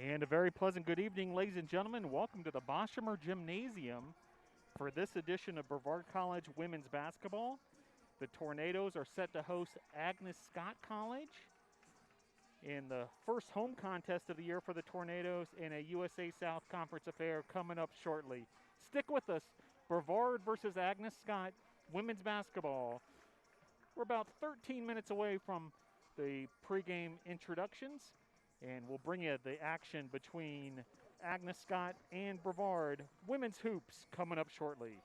And a very pleasant good evening, ladies and gentlemen. Welcome to the Boshemer Gymnasium for this edition of Brevard College women's basketball. The Tornadoes are set to host Agnes Scott College in the first home contest of the year for the Tornadoes in a USA South Conference affair coming up shortly. Stick with us. Brevard versus Agnes Scott women's basketball. We're about 13 minutes away from the pregame introductions, and we'll bring you the action between Agnes Scott and Brevard women's hoops coming up shortly.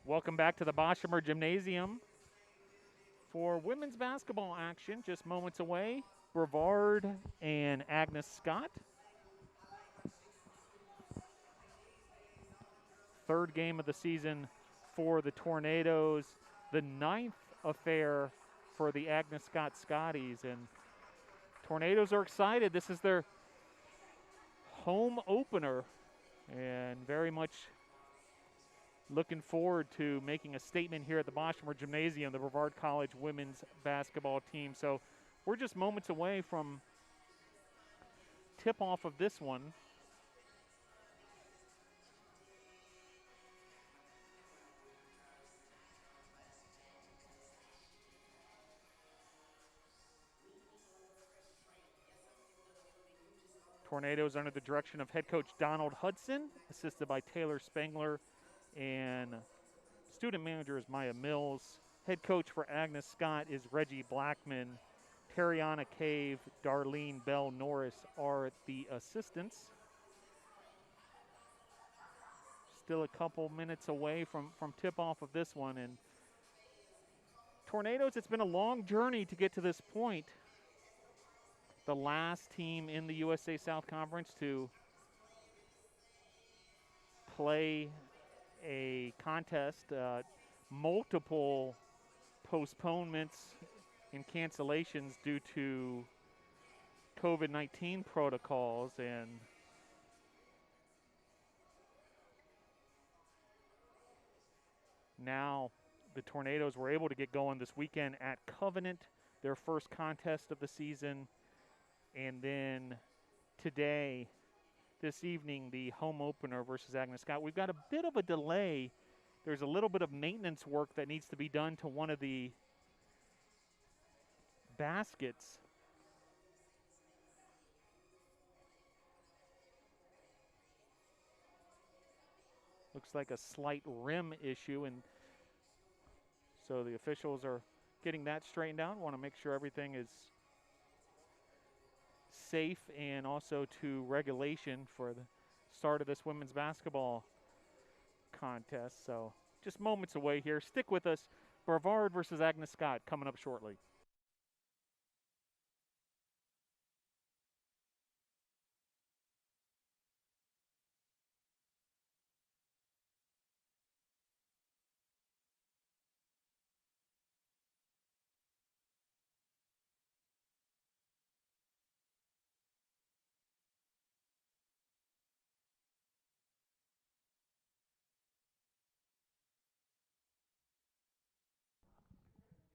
Welcome back to the Boshemer Gymnasium for women's basketball action. Just moments away, Brevard and Agnes Scott. Third game of the season for the Tornadoes. The ninth affair for the Agnes Scott Scotties. And Tornadoes are excited. This is their home opener and very much looking forward to making a statement here at the Boshemer Gymnasium, the Brevard College women's basketball team. So we're just moments away from tip-off of this one. Tornadoes under the direction of head coach Donald Hudson, assisted by Taylor Spangler, and student manager is Maya Mills. Head coach for Agnes Scott is Reggie Blackman. Tariana Cave, Darlene Bell Norris are the assistants. Still a couple minutes away from tip-off of this one. And Tornadoes, it's been a long journey to get to this point. The last team in the USA South Conference to play a contest, multiple postponements and cancellations due to COVID-19 protocols, and now the Tornadoes were able to get going this weekend at Covenant, their first contest of the season, and then today, this evening, the home opener versus Agnes Scott. We've got a bit of a delay. There's a little bit of maintenance work that needs to be done to one of the baskets. Looks like a slight rim issue, and so the officials are getting that straightened out. Want to make sure everything is safe and also to regulation for the start of this women's basketball contest. So just moments away here. Stick with us. Brevard versus Agnes Scott coming up shortly.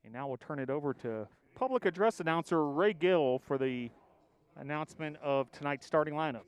And now we'll turn it over to public address announcer Ray Gill for the announcement of tonight's starting lineup.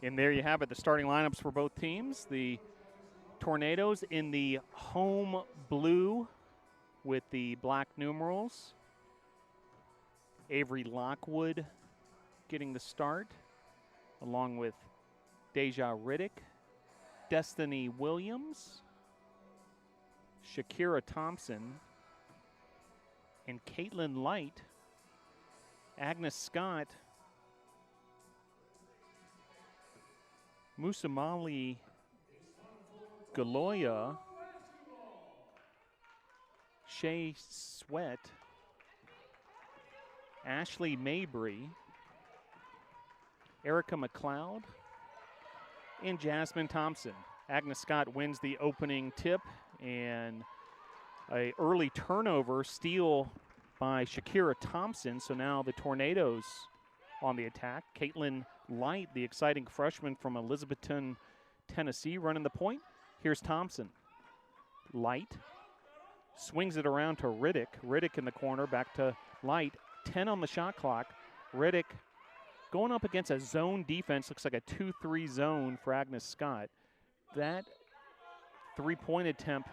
And there you have it, the starting lineups for both teams. The Tornadoes in the home blue with the black numerals. Avery Lockwood getting the start, along with Deja Riddick, Destiny Williams, Shakira Thompson, and Caitlin Light. Agnes Scott, Musamali Galoya, Shea Sweat, Ashley Mabry, Erica McLeod, and Jasmine Thompson. Agnes Scott wins the opening tip, and an early turnover steal by Shakira Thompson. So now the Tornadoes on the attack. Caitlin Light, the exciting freshman from Elizabethton, Tennessee, running the point. Here's Thompson. Light swings it around to Riddick. Riddick in the corner, back to Light. 10 on the shot clock. Riddick going up against a zone defense. Looks like a 2-3 zone for Agnes Scott. That three-point attempt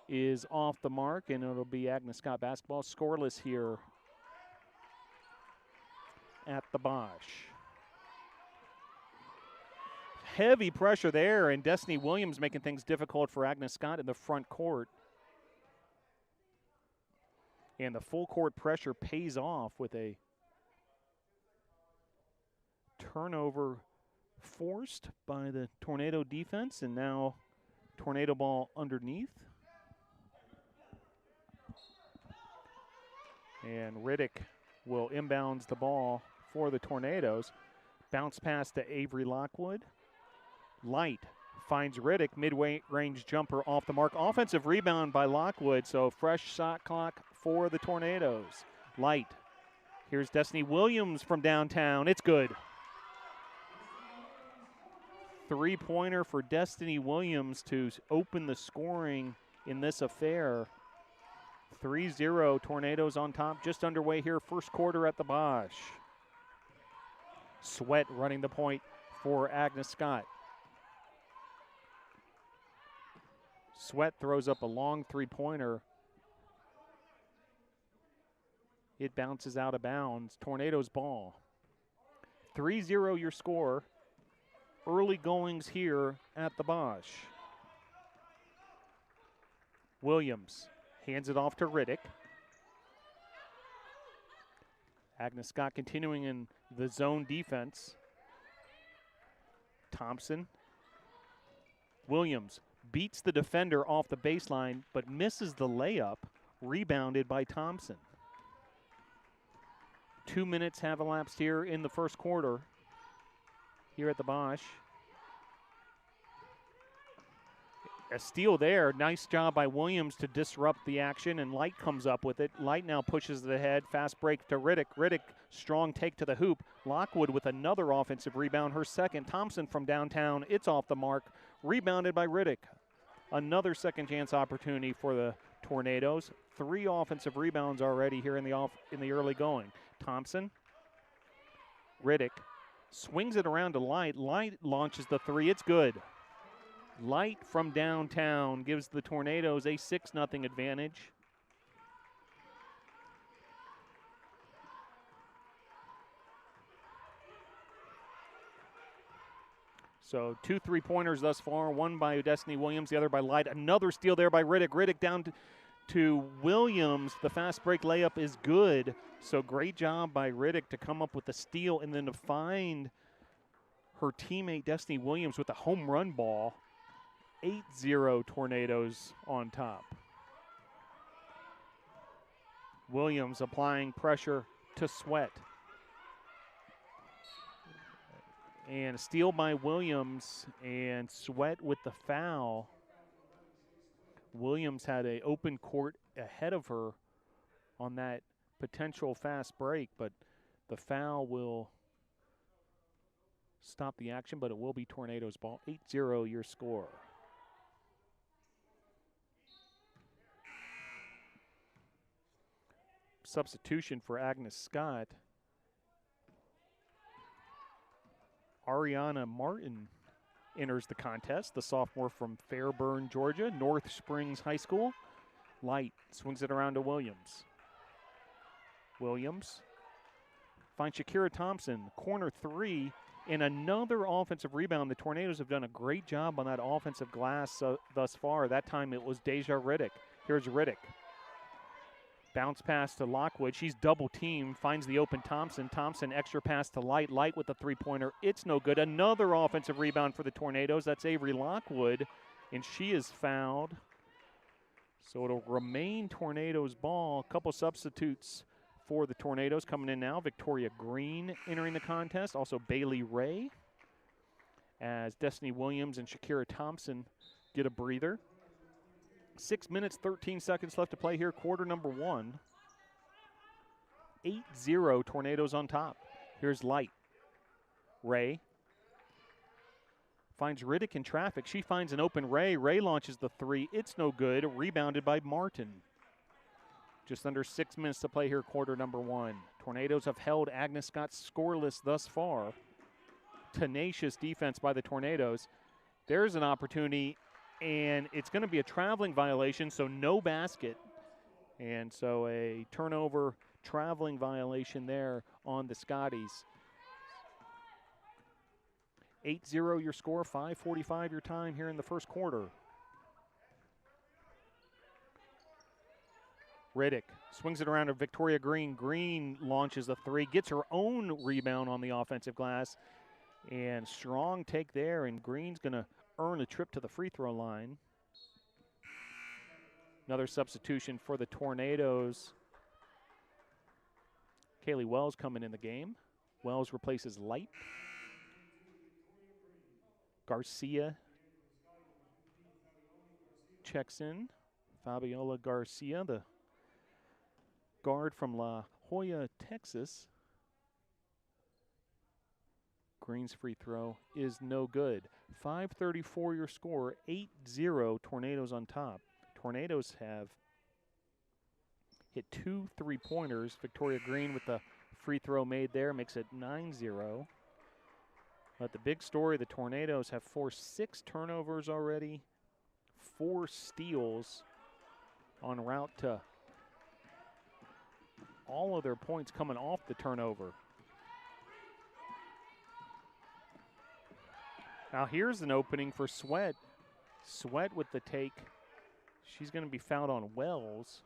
is off the mark, and it'll be Agnes Scott basketball. Scoreless here at the Bosch. Heavy pressure there, and Destiny Williams making things difficult for Agnes Scott in the front court. And the full court pressure pays off with a turnover forced by the Tornado defense, and now Tornado ball underneath. And Riddick will inbounds the ball for the Tornadoes. Bounce pass to Avery Lockwood. Light finds Riddick, mid-range jumper off the mark. Offensive rebound by Lockwood, so fresh shot clock for the Tornadoes. Light. Here's Destiny Williams from downtown. It's good. Three-pointer for Destiny Williams to open the scoring in this affair. 3-0, Tornadoes on top, just underway here, first quarter at the Bosch. Sweat running the point for Agnes Scott. Sweat throws up a long three-pointer. It bounces out of bounds. Tornadoes ball. 3-0 your score. Early goings here at the Bosch. Williams hands it off to Riddick. Agnes Scott continuing in the zone defense. Thompson. Williams beats the defender off the baseline, but misses the layup, rebounded by Thompson. 2 minutes have elapsed here in the first quarter here at the Bosch. A steal there. Nice job by Williams to disrupt the action, and Light comes up with it. Light now pushes it ahead. Fast break to Riddick. Riddick, strong take to the hoop. Lockwood with another offensive rebound, her second. Thompson from downtown. It's off the mark. Rebounded by Riddick. Another second chance opportunity for the Tornadoes. 3 offensive rebounds already here in the early going. Thompson. Riddick swings it around to Light. Light launches the three. It's good. Light from downtown gives the Tornadoes a 6-0 advantage. So 2 3-pointers thus far, one by Destiny Williams, the other by Light. Another steal there by Riddick. Riddick down to Williams. The fast break layup is good. So great job by Riddick to come up with the steal and then to find her teammate Destiny Williams with a home run ball. 8-0 Tornadoes on top. Williams applying pressure to Sweat. And a steal by Williams, and Sweat with the foul. Williams had an open court ahead of her on that potential fast break, but the foul will stop the action, but it will be Tornadoes ball. 8-0 your score. Substitution for Agnes Scott. Ariana Martin enters the contest, the sophomore from Fairburn, Georgia, North Springs High School. Light swings it around to Williams. Williams finds Shakira Thompson, corner three, and another offensive rebound. The Tornadoes have done a great job on that offensive glass thus far. That time it was Deja Riddick. Here's Riddick. Bounce pass to Lockwood. She's double teamed, finds the open Thompson. Thompson extra pass to Light. Light with the three-pointer. It's no good. Another offensive rebound for the Tornadoes. That's Avery Lockwood, and she is fouled. So it'll remain Tornadoes ball. A couple substitutes for the Tornadoes coming in now. Victoria Green entering the contest. Also Bailey Ray, as Destiny Williams and Shakira Thompson get a breather. 6 minutes, 13 seconds left to play here, quarter number one. 8-0, Tornadoes on top. Here's Light. Ray finds Riddick in traffic. She finds an open Ray. Ray launches the three. It's no good. Rebounded by Martin. Just under 6 minutes to play here, quarter number one. Tornadoes have held Agnes Scott scoreless thus far. Tenacious defense by the Tornadoes. There's an opportunity, and it's going to be a traveling violation, so no basket. And so a turnover traveling violation there on the Scotties. 8-0 your score, 5:45 your time here in the first quarter. Riddick swings it around to Victoria Green. Green launches a three, gets her own rebound on the offensive glass. And strong take there, and Green's going to earn a trip to the free throw line. Another substitution for the Tornadoes. Kaylee Wells coming in the game. Wells replaces Light. Garcia checks in. Fabiola Garcia, the guard from La Jolla, Texas. Green's free throw is no good. 5:34 your score, 8-0, Tornadoes on top. Tornadoes have hit 2 3-pointers. Victoria Green with the free throw made there makes it 9-0. But the big story, the Tornadoes have forced 6 turnovers already, 4 steals en route to all of their points coming off the turnover. Now here's an opening for Sweat. Sweat with the take. She's going to be fouled on Wells.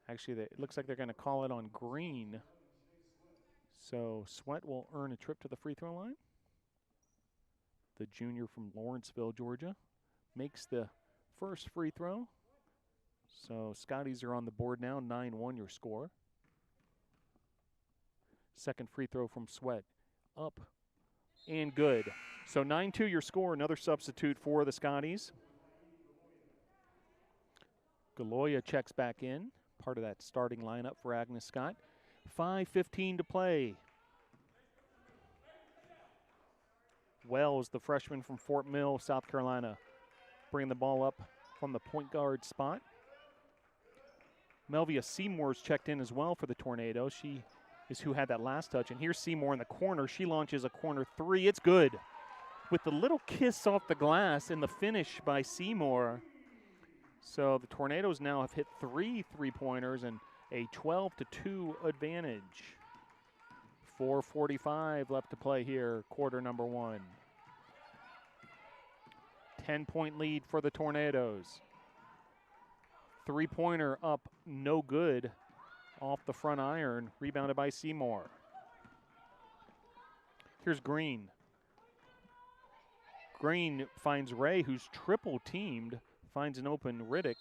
Actually, it looks like they're going to call it on Green. So Sweat will earn a trip to the free throw line. The junior from Lawrenceville, Georgia, makes the first free throw. So Scotties are on the board now, 9-1 your score. Second free throw from Sweat, up and good. So 9-2 your score, another substitute for the Scotties. Galoya checks back in, part of that starting lineup for Agnes Scott. 5:15 to play. Wells, the freshman from Fort Mill, South Carolina, bringing the ball up from the point guard spot. Melvia Seymour's checked in as well for the Tornadoes. She is who had that last touch. And here's Seymour in the corner. She launches a corner three. It's good. With the little kiss off the glass and the finish by Seymour. So the Tornadoes now have hit 3 3-pointers and a 12-2 advantage. 4:45 left to play here, quarter number one. 10-point lead for the Tornadoes. 3-pointer up, no good. Off the front iron, rebounded by Seymour. Here's Green. Green finds Ray, who's triple teamed, finds an open Riddick.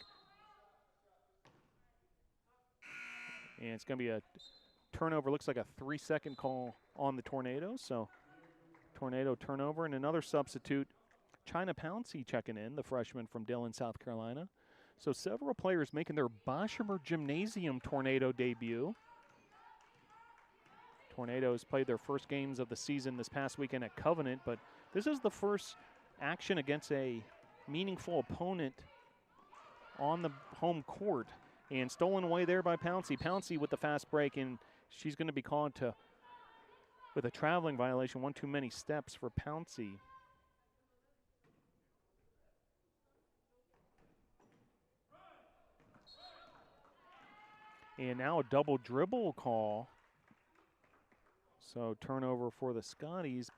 And it's going to be a turnover, looks like a 3-second call on the Tornadoes. So Tornado turnover, and another substitute, China Pouncey checking in, the freshman from Dillon, South Carolina. So several players making their Boshemer Gymnasium Tornado debut. Tornadoes played their first games of the season this past weekend at Covenant, but this is the first action against a meaningful opponent on the home court. And stolen away there by Pouncey. Pouncey with the fast break, and she's going to be called with a traveling violation, one too many steps for Pouncey. And now a double dribble call. So turnover for the Scotties.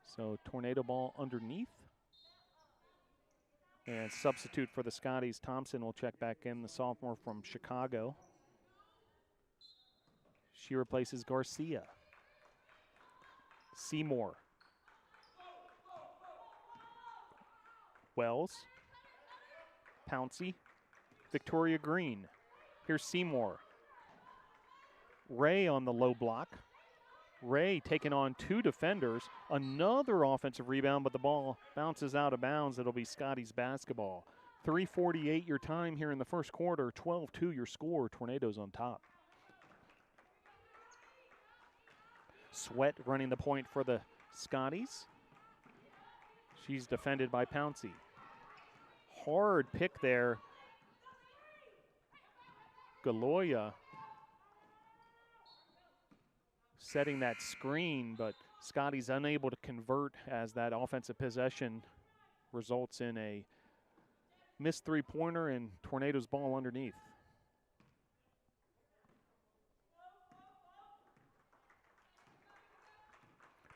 So tornado ball underneath. And substitute for the Scotties, Thompson will check back in, the sophomore from Chicago. She replaces Garcia. Seymour. Wells. Pouncey. Victoria Green. Here's Seymour. Ray on the low block. Ray taking on two defenders. Another offensive rebound, but the ball bounces out of bounds. It'll be Scotty's basketball. 3:48 your time here in the first quarter. 12-2 your score. Tornadoes on top. Sweat running the point for the Scotties. She's defended by Pouncey. Hard pick there. Galoya setting that screen, but Scotty's unable to convert as that offensive possession results in a missed three-pointer and Tornadoes ball underneath.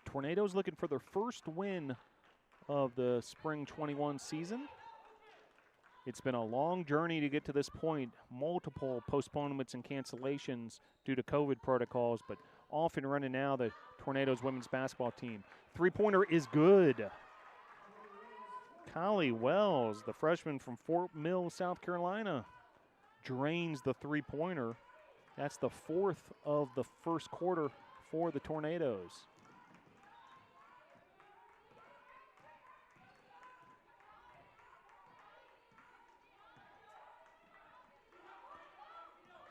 Tornadoes looking for their first win of the spring 21 season. It's been a long journey to get to this point. Multiple postponements and cancellations due to COVID protocols, but off and running now, the Tornadoes women's basketball team. Three-pointer is good. Kylie Wells, the freshman from Fort Mill, South Carolina, drains the three-pointer. That's the fourth of the first quarter for the Tornadoes.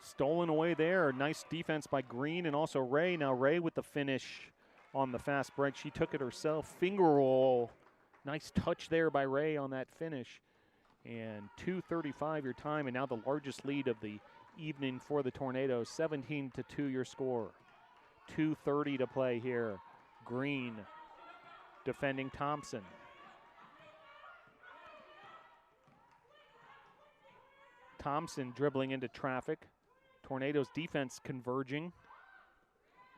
Stolen away there. Nice defense by Green and also Ray. Now Ray with the finish on the fast break. She took it herself. Finger roll. Nice touch there by Ray on that finish. And 2:35 your time, and now the largest lead of the evening for the Tornadoes. 17-2 your score. 2:30 to play here. Green defending Thompson. Thompson dribbling into traffic. Tornadoes defense converging.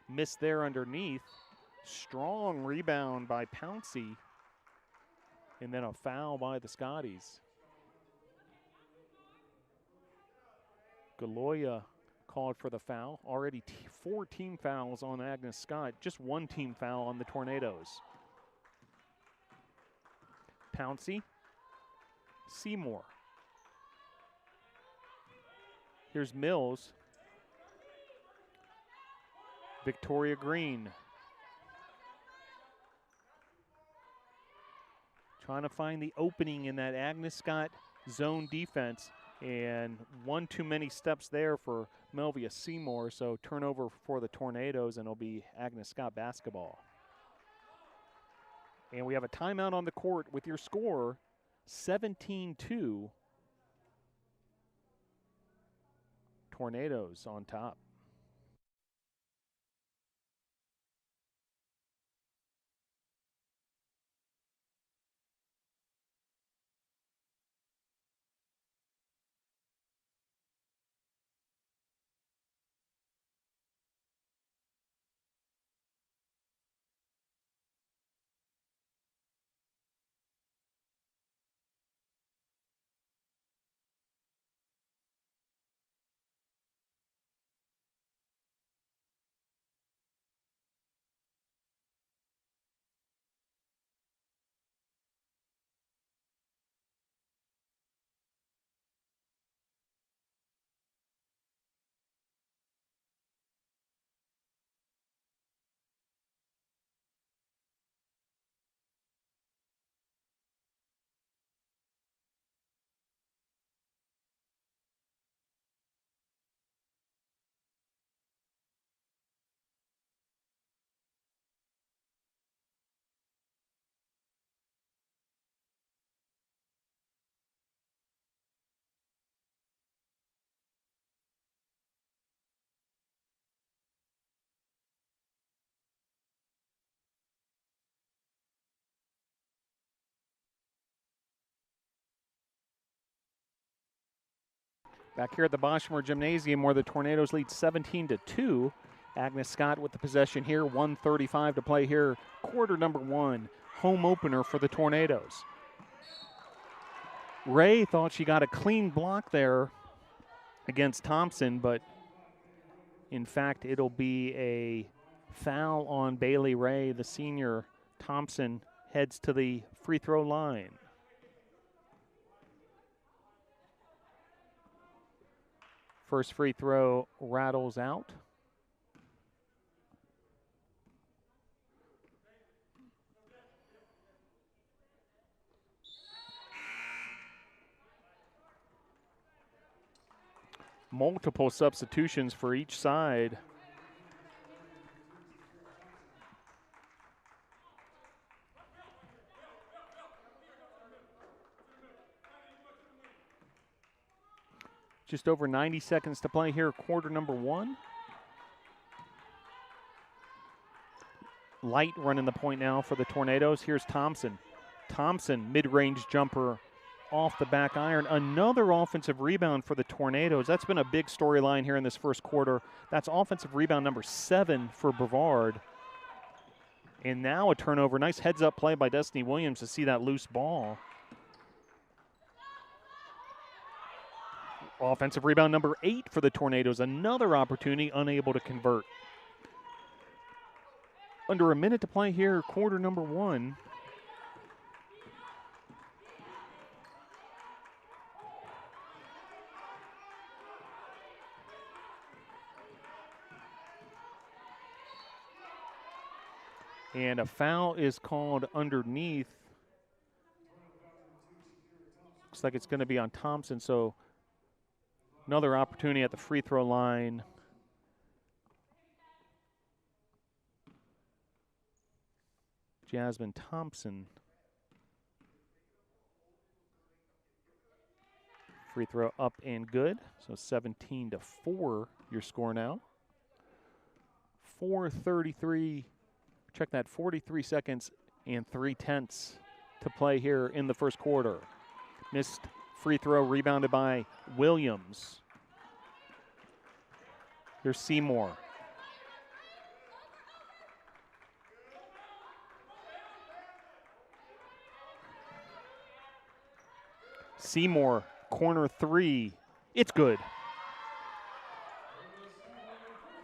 Missed there underneath. Strong rebound by Pouncey. And then a foul by the Scotties. Galoya called for the foul. Already 4 team fouls on Agnes Scott. Just 1 team foul on the Tornadoes. Pouncey. Seymour. Here's Mills. Victoria Green. Trying to find the opening in that Agnes Scott zone defense. And 1 too many steps there for Melvia Seymour. So turnover for the Tornadoes, and it'll be Agnes Scott basketball. And we have a timeout on the court with your score, 17-2. Tornadoes on top. Back here at the Boshamer Gymnasium where the Tornadoes lead 17-2. Agnes Scott with the possession here, 1:35 to play here, quarter number one, home opener for the Tornadoes. Ray thought she got a clean block there against Thompson, but in fact it'll be a foul on Bailey Ray, the senior. Thompson heads to the free throw line. First free throw rattles out. Multiple substitutions for each side. Just over 90 seconds to play here, quarter number one. Light running the point now for the Tornadoes. Here's Thompson. Thompson, mid-range jumper off the back iron. Another offensive rebound for the Tornadoes. That's been a big storyline here in this first quarter. That's offensive rebound number 7 for Brevard. And now a turnover. Nice heads-up play by Destiny Williams to see that loose ball. Offensive rebound number 8 for the Tornadoes. Another opportunity, unable to convert. Under a minute to play here, quarter number one. And a foul is called underneath. Looks like it's going to be on Thompson, so another opportunity at the free throw line. Jasmine Thompson. Free throw up and good. So 17-4 your score now. 4:33, check that, 43 seconds and 3/10 to play here in the first quarter. Missed free throw rebounded by Williams. Here's Seymour. Seymour, corner three. It's good.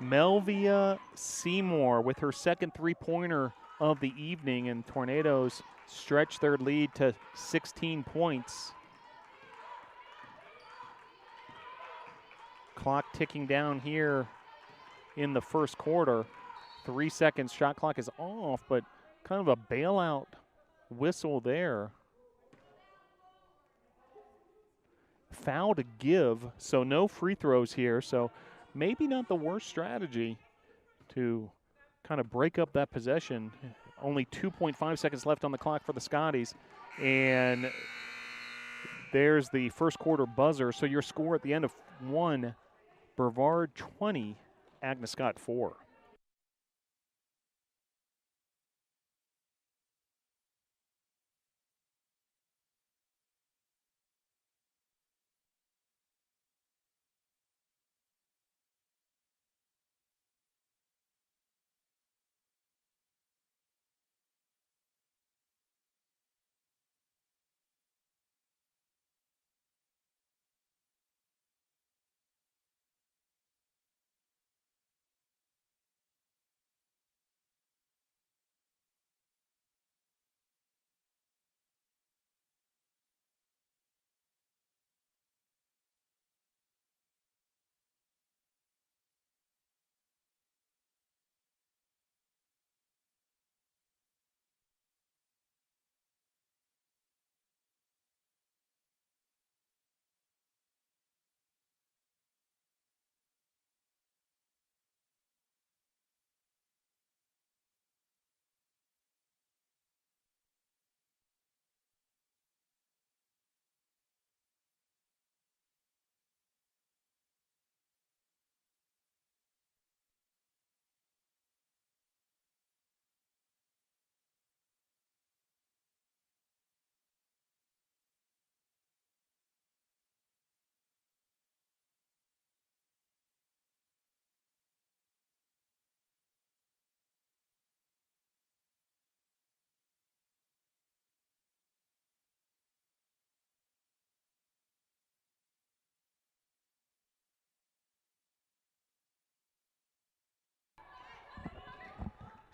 Melvia Seymour with her second three-pointer of the evening, and Tornadoes stretch their lead to 16 points. Clock ticking down here in the first quarter. 3 seconds, shot clock is off, but kind of a bailout whistle there. Foul to give, so no free throws here. So maybe not the worst strategy to kind of break up that possession. Only 2.5 seconds left on the clock for the Scotties. And there's the first quarter buzzer. So your score at the end of one, Brevard 20, Agnes Scott 4.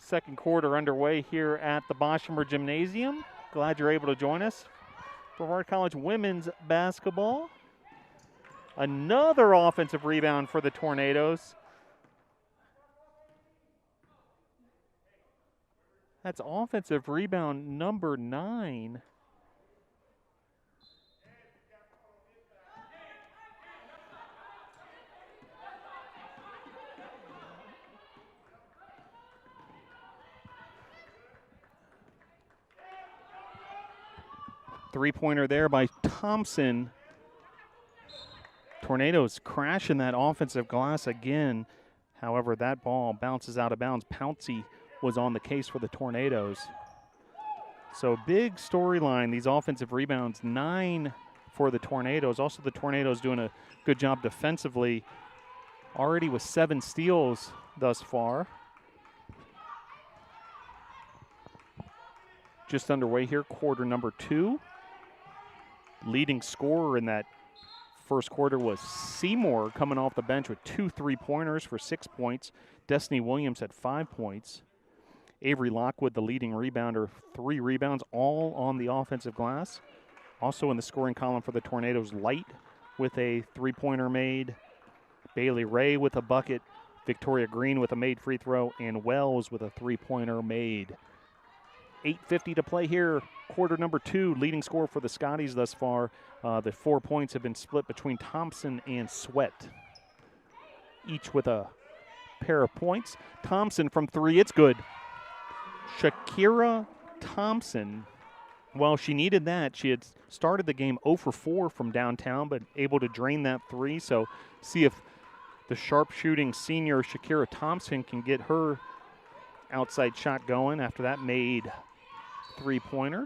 Second quarter underway here at the Boshemer Gymnasium. Glad you're able to join us. Brevard College women's basketball. Another offensive rebound for the Tornadoes. That's offensive rebound number 9. Three-pointer there by Thompson. Tornadoes crashing that offensive glass again. However, that ball bounces out of bounds. Pouncey was on the case for the Tornadoes. So big storyline, these offensive rebounds, 9 for the Tornadoes. Also the Tornadoes doing a good job defensively, already with 7 steals thus far. Just underway here, quarter number 2. Leading scorer in that first quarter was Seymour, coming off the bench with 2 3-pointers for 6 points. Destiny Williams had 5 points. Avery Lockwood, the leading rebounder, 3 rebounds, all on the offensive glass. Also in the scoring column for the Tornadoes, Light with a 3-pointer made, Bailey Ray with a bucket, Victoria Green with a made free throw, and Wells with a 3-pointer made. 8:50 to play here, quarter number 2. Leading scorer for the Scotties thus far. The 4 points have been split between Thompson and Sweat, each with a pair of points. Thompson from 3, it's good. Shakira Thompson, well, she needed that. She had started the game 0 for 4 from downtown, but able to drain that 3. So see if the sharpshooting senior Shakira Thompson can get her outside shot going after that made 3-pointer.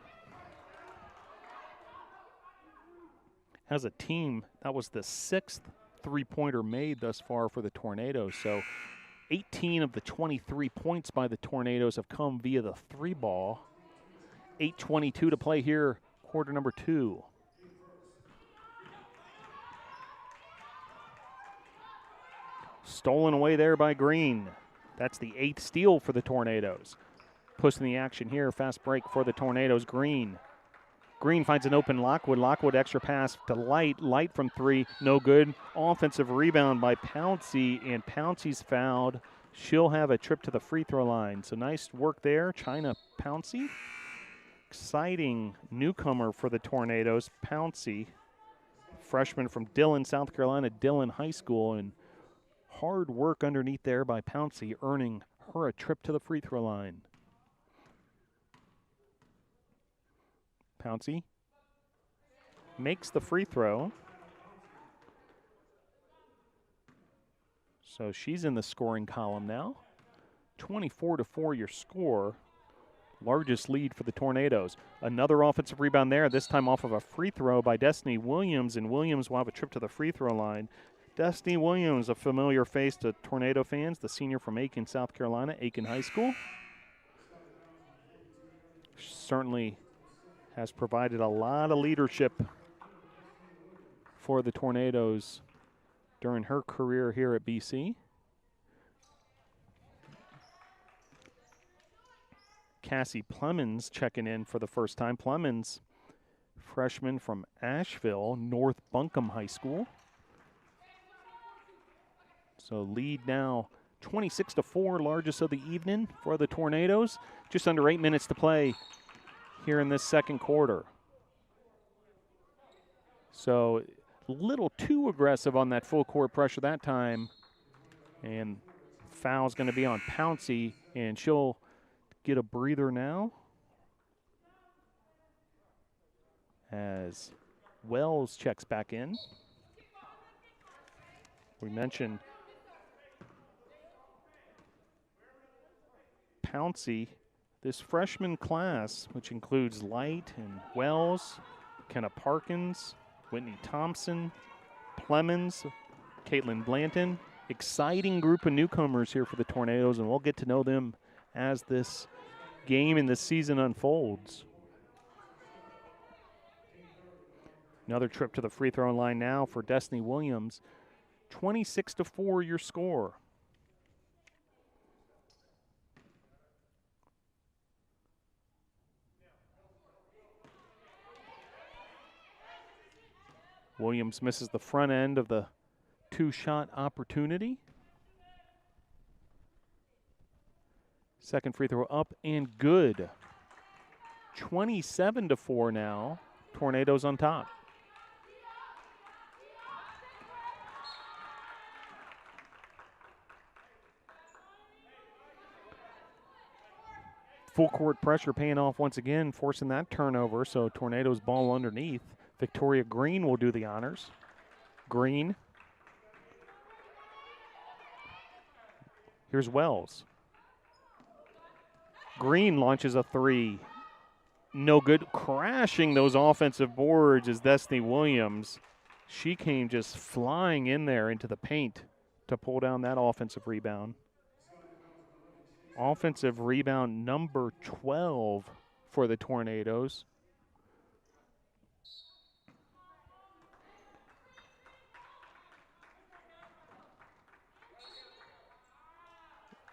As a team, that was the 6th 3-pointer made thus far for the Tornadoes. So 18 of the 23 points by the Tornadoes have come via the 3-ball. 8:22 to play here, quarter number 2. Stolen away there by Green. That's the 8th steal for the Tornadoes. Pushing the action here, fast break for the Tornadoes. Green finds an open Lockwood. Lockwood extra pass to Light. Light from 3, no good. Offensive rebound by Pouncey, and Pouncey's fouled. She'll have a trip to the free throw line. So nice work there, China Pouncey. Exciting newcomer for the Tornadoes, Pouncey. Freshman from Dillon, South Carolina, Dillon High School, and hard work underneath there by Pouncey, earning her a trip to the free throw line. Pouncey makes the free throw. So she's in the scoring column now. 24-4 your score. Largest lead for the Tornadoes. Another offensive rebound there, this time off of a free throw by Destiny Williams, and Williams will have a trip to the free throw line. Destiny Williams, a familiar face to Tornado fans, the senior from Aiken, South Carolina, Aiken High School. Certainly has provided a lot of leadership for the Tornadoes during her career here at BC. Cassie Plemons checking in for the first time. Plemons, freshman from Asheville, North Buncombe High School. So lead now 26-4, largest of the evening for the Tornadoes. Just under 8 minutes to play here in this second quarter. So a little too aggressive on that full court pressure that time. And foul's going to be on Pouncey, and she'll get a breather now as Wells checks back in. We mentioned Pouncey, this freshman class, which includes Light and Wells, Kenna Parkins, Whitney Thompson, Plemons, Caitlin Blanton. Exciting group of newcomers here for the Tornadoes, and we'll get to know them as this game and this season unfolds. Another trip to the free throw line now for Destiny Williams. 26-4 your score. Williams misses the front end of the two-shot opportunity. Second free throw up and good. 27-4 now. Tornadoes on top. Full court pressure paying off once again, forcing that turnover. So Tornadoes ball underneath. Victoria Green will do the honors. Green. Here's Wells. Green launches a three. No good. Crashing those offensive boards is Destiny Williams. She came just flying in there into the paint to pull down that offensive rebound. Offensive rebound number 12 for the Tornadoes.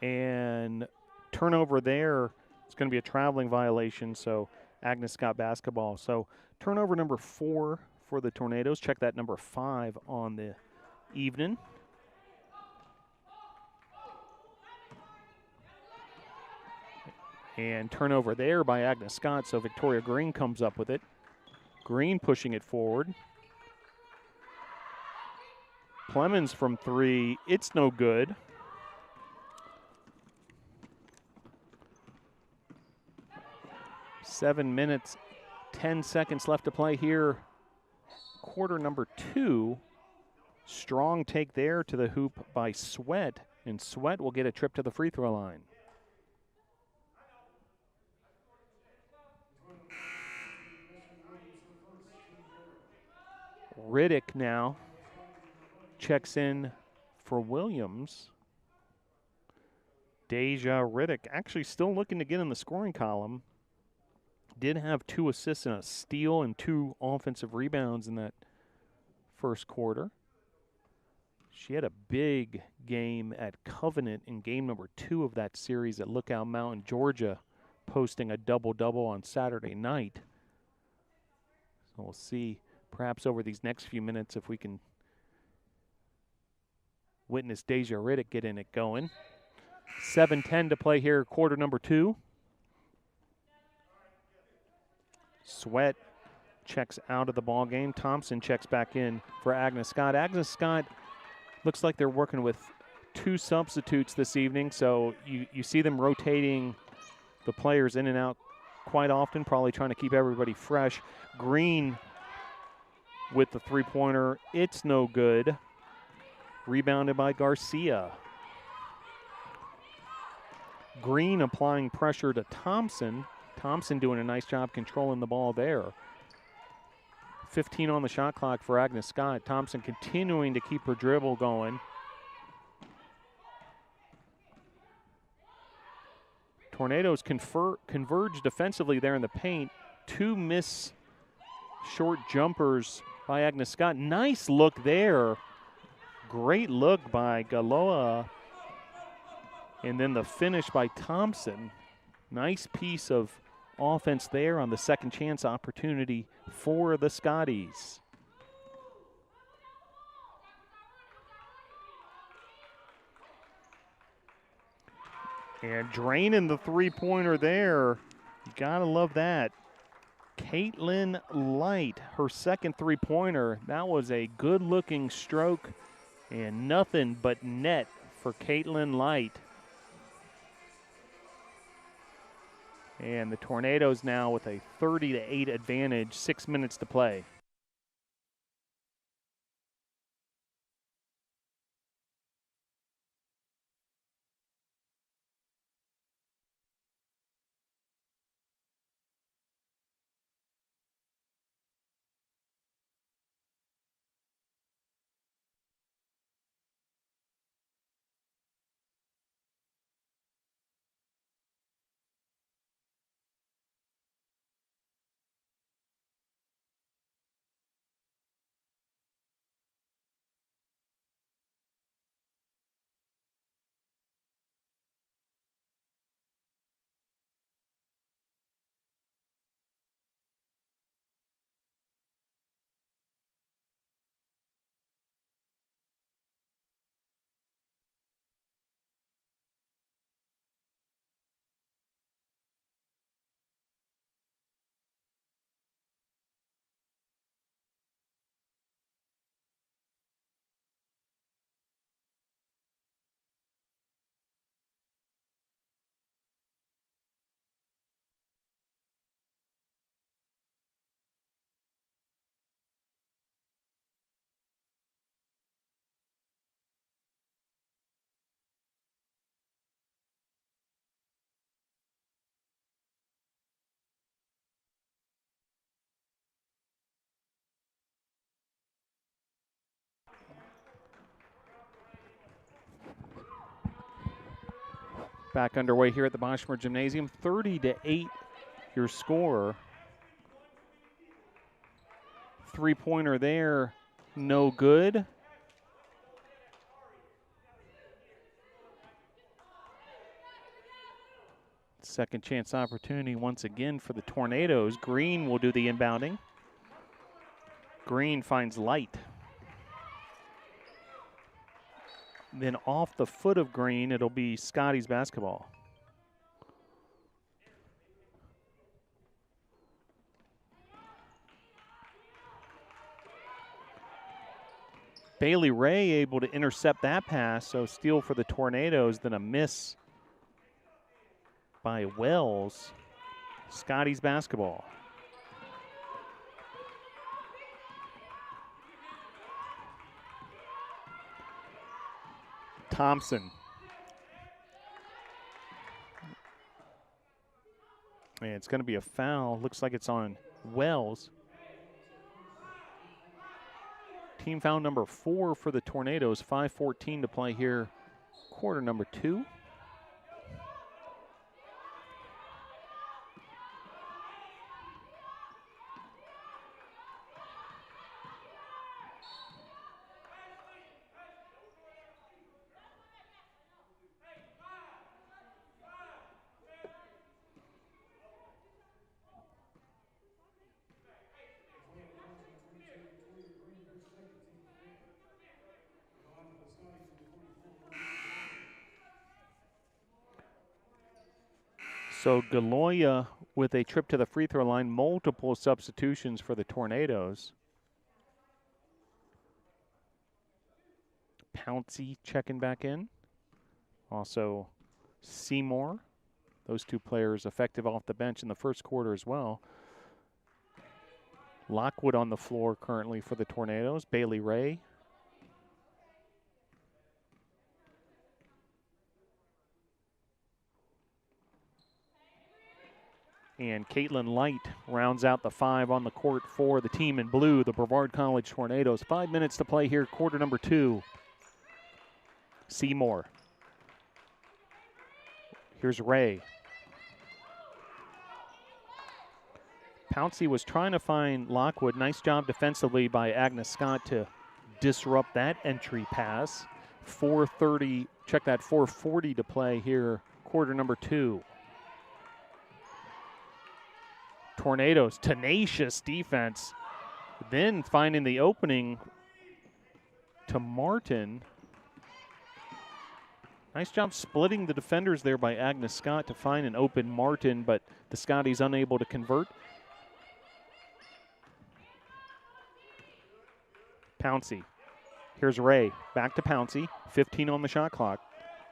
And turnover there, it's going to be a traveling violation, so Agnes got basketball. So turnover number 4 for the Tornadoes. Check that number 5 on the evening. And turnover there by Agnes Scott, so Victoria Green comes up with it. Green pushing it forward. Plemons from 3, it's no good. Seven minutes, 10 seconds left to play here. Quarter number 2. Strong take there to the hoop by Sweat, and Sweat will get a trip to the free throw line. Riddick now checks in for Williams. Deja Riddick actually still looking to get in the scoring column. Did have 2 assists and a steal and 2 offensive rebounds in that first quarter. She had a big game at Covenant in game number 2 of that series at Lookout Mountain, Georgia, posting a double-double on Saturday night. So we'll see perhaps over these next few minutes if we can witness Deja Riddick getting it going. 7:10 to play here, quarter number 2. Sweat checks out of the ball game. Thompson checks back in for Agnes Scott. Agnes Scott looks like they're working with 2 substitutes this evening, so you see them rotating the players in and out quite often, probably trying to keep everybody fresh. Green with the three-pointer. It's no good. Rebounded by Garcia. Green applying pressure to Thompson. Thompson doing a nice job controlling the ball there. 15 on the shot clock for Agnes Scott. Thompson continuing to keep her dribble going. Tornadoes converge defensively there in the paint. 2 miss short jumpers by Agnes Scott. Nice look there. Great look by Galoa. And then the finish by Thompson. Nice piece of offense there on the second chance opportunity for the Scotties. And draining the three-pointer there. You gotta love that. Caitlin Light, her second three-pointer. That was a good-looking stroke and nothing but net for Caitlin Light. And the Tornadoes now with a 30-8 advantage, 6 minutes to play. Back underway here at the Boschmer Gymnasium. 30-8 your score. Three-pointer there, no good. Second chance opportunity once again for the Tornadoes. Green will do the inbounding. Green finds Light. Then off the foot of Green, it'll be Scotty's basketball. Bailey Ray able to intercept that pass, so steal for the Tornadoes, then a miss by Wells. Scotty's basketball. Thompson. And it's going to be a foul. Looks like it's on Wells. Team foul number 4 for the Tornadoes. 5:14 to play here, quarter number 2. So Galoya with a trip to the free throw line, multiple substitutions for the Tornadoes. Pouncey checking back in. Also Seymour. Those two players effective off the bench in the first quarter as well. Lockwood on the floor currently for the Tornadoes. Bailey Ray. And Caitlin Light rounds out the 5 on the court for the team in blue, the Brevard College Tornadoes. 5 minutes to play here, quarter number 2. Seymour. Here's Ray. Pouncey was trying to find Lockwood. Nice job defensively by Agnes Scott to disrupt that entry pass. 4:30, check that, 4:40 to play here, quarter number 2. Tornadoes, tenacious defense. Then finding the opening to Martin. Nice job splitting the defenders there by Agnes Scott to find an open Martin, but the Scotties unable to convert. Pouncey. Here's Ray. Back to Pouncey. 15 on the shot clock.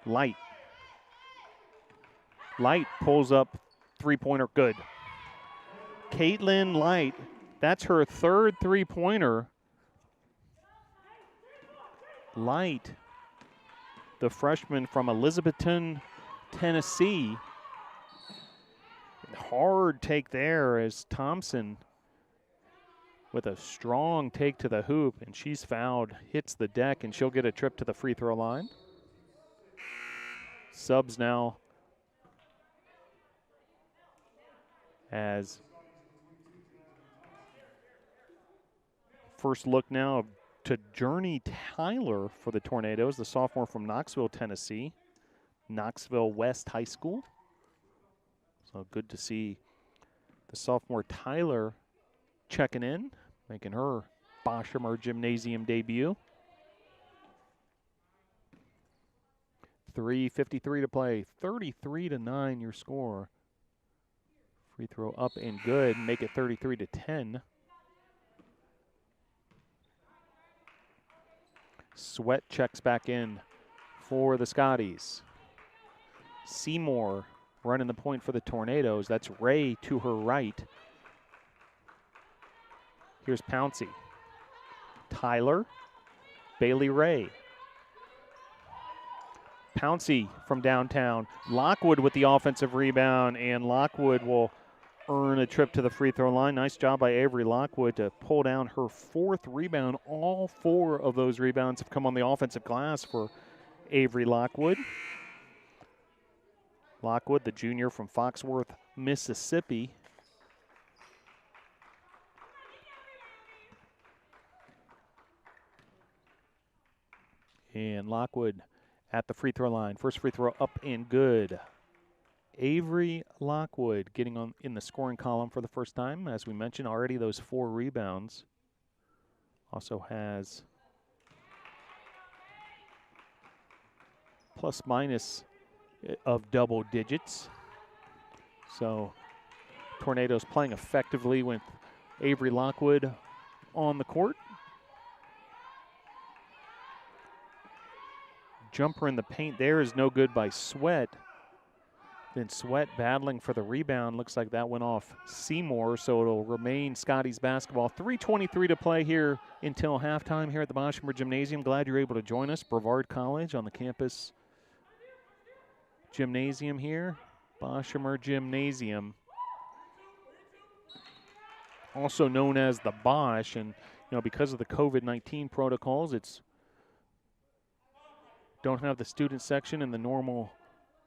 Light. Light pulls up three-pointer. Good. Caitlin Light. That's her third three-pointer. Light, the freshman from Elizabethton, Tennessee. Hard take there as Thompson with a strong take to the hoop, and she's fouled, hits the deck, and she'll get a trip to the free throw line. Subs now as first look now to Journey Tyler for the Tornadoes, the sophomore from Knoxville, Tennessee, Knoxville West High School. So good to see the sophomore Tyler checking in, making her Boschmer Gymnasium debut. 3:53 to play, 33-9 your score. Free throw up and good, make it 33-10. Sweat checks back in for the Scotties. Seymour running the point for the Tornadoes. That's Ray to her right. Here's Pouncey. Tyler. Bailey Ray. Pouncey from downtown. Lockwood with the offensive rebound, and Lockwood will earn a trip to the free throw line. Nice job by Avery Lockwood to pull down her fourth rebound. All 4 of those rebounds have come on the offensive glass for Avery Lockwood. Lockwood, the junior from Foxworth, Mississippi. And Lockwood at the free throw line. First free throw up and good. Avery Lockwood getting on in the scoring column for the first time. As we mentioned already, those 4 rebounds. Also has plus minus of double digits. So Tornadoes playing effectively with Avery Lockwood on the court. Jumper in the paint there is no good by Sweat. Then Sweat battling for the rebound. Looks like that went off Seymour, so it'll remain Scotty's basketball. 3:23 to play here until halftime here at the Boshamer Gymnasium. Glad you're able to join us. Brevard College on the campus gymnasium here. Boshamer Gymnasium, also known as the Bosch, and because of the COVID-19 protocols, it's don't have the student section and the normal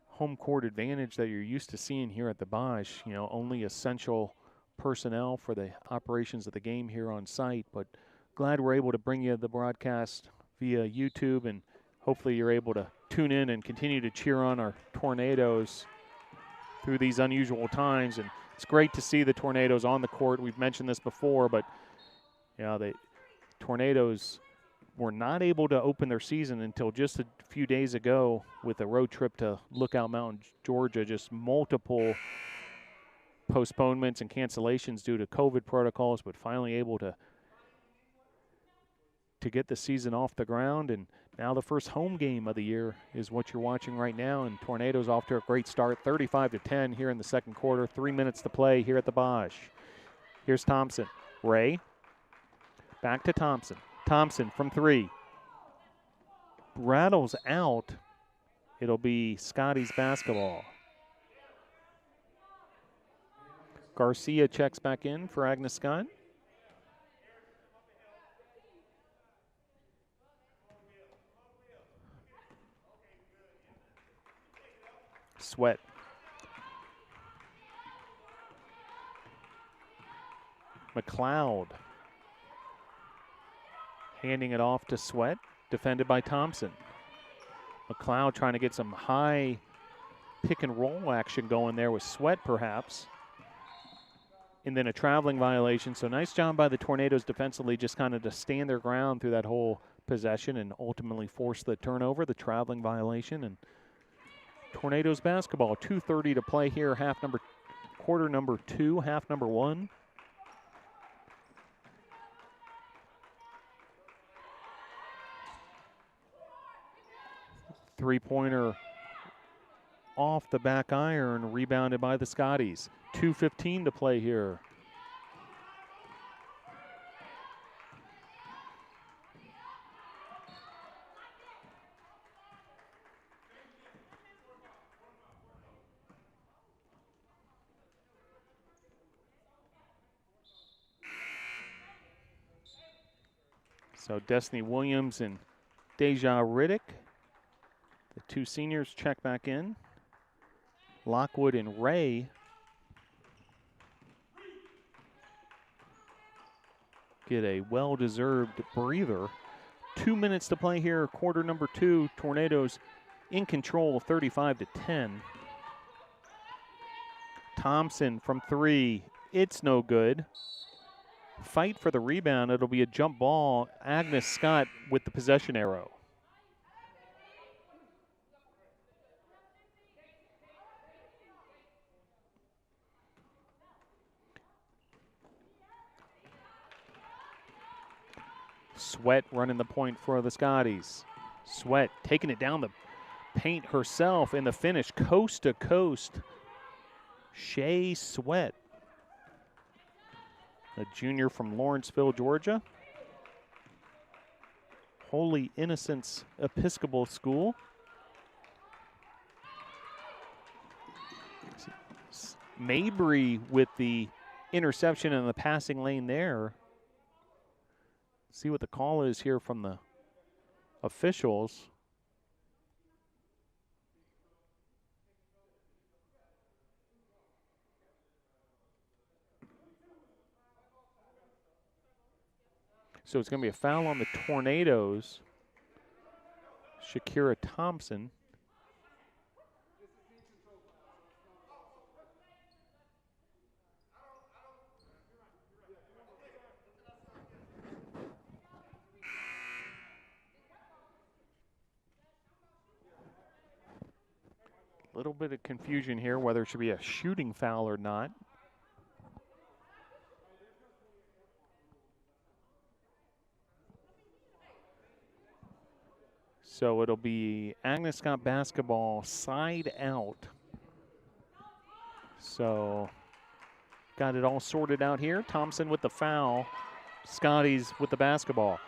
home court advantage that you're used to seeing here at the Bosch. Only essential personnel for the operations of the game here on site. But glad we're able to bring you the broadcast via YouTube, and hopefully you're able to tune in and continue to cheer on our Tornadoes through these unusual times. And it's great to see the Tornadoes on the court. We've mentioned this before, but the Tornadoes were not able to open their season until just a few days ago with a road trip to Lookout Mountain, Georgia. Just multiple postponements and cancellations due to COVID protocols, but finally able to get the season off the ground. And now the first home game of the year is what you're watching right now, and Tornadoes off to a great start, 35-10 here in the second quarter. 3 minutes to play here at the Bosch. Here's Thompson. Ray. Back to Thompson. Thompson from 3. Rattles out. It'll be Scotty's basketball. Garcia checks back in for Agnes Scott. Sweat. McLeod. Handing it off to Sweat, defended by Thompson. McLeod trying to get some high pick and roll action going there with Sweat perhaps. And then a traveling violation. So nice job by the Tornadoes defensively, just kind of to stand their ground through that whole possession and ultimately force the turnover, the traveling violation. And Tornadoes basketball, 2:30 to play here, quarter number 2, half number 1. Three-pointer off the back iron, rebounded by the Scotties. 2:15 to play here. So Destiny Williams and Deja Riddick, the 2 seniors, check back in. Lockwood and Ray get a well-deserved breather. 2 minutes to play here, quarter number 2. Tornadoes in control, 35-10. Thompson from 3. It's no good. Fight for the rebound. It'll be a jump ball. Agnes Scott with the possession arrow. Sweat running the point for the Scotties. Sweat taking it down the paint herself in the finish, coast to coast. Shea Sweat, a junior from Lawrenceville, Georgia. Holy Innocents Episcopal School. Mabry with the interception in the passing lane there. See what the call is here from the officials. So it's going to be a foul on the Tornadoes. Shakira Thompson. A little bit of confusion here whether it should be a shooting foul or not. So it'll be Agnes Scott basketball side out. So got it all sorted out here. Thompson with the foul. Scotty's with the basketball.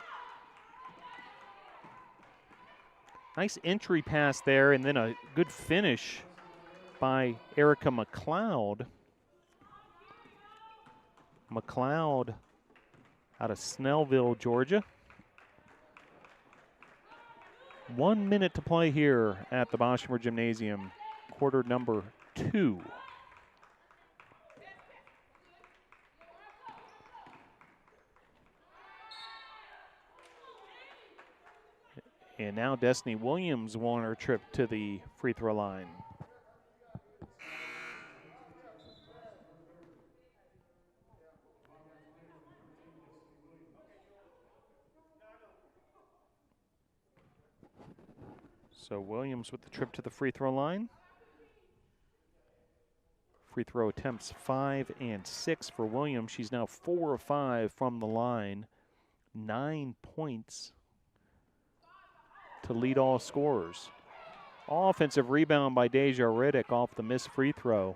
Nice entry pass there, and then a good finish by Erica McLeod. McLeod out of Snellville, Georgia. 1 minute to play here at the Boshamer Gymnasium, quarter number 2. And now Destiny Williams will on her trip to the free throw line. So Williams with the trip to the free throw line. Free throw attempts 5 and 6 for Williams. She's now 4 of 5 from the line. 9 points to lead all scorers. Offensive rebound by Deja Riddick off the missed free throw.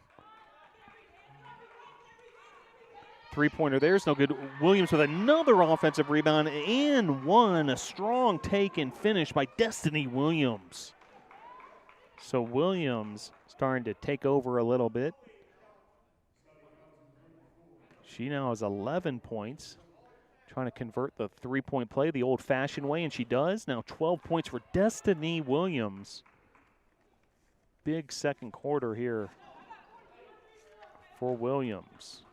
Three-pointer there's no good. Williams with another offensive rebound and one. A strong take and finish by Destiny Williams. So Williams starting to take over a little bit. She now has 11 points. Trying to convert the three-point play the old-fashioned way, and she does. Now 12 points for Destiny Williams. Big second quarter here for Williams.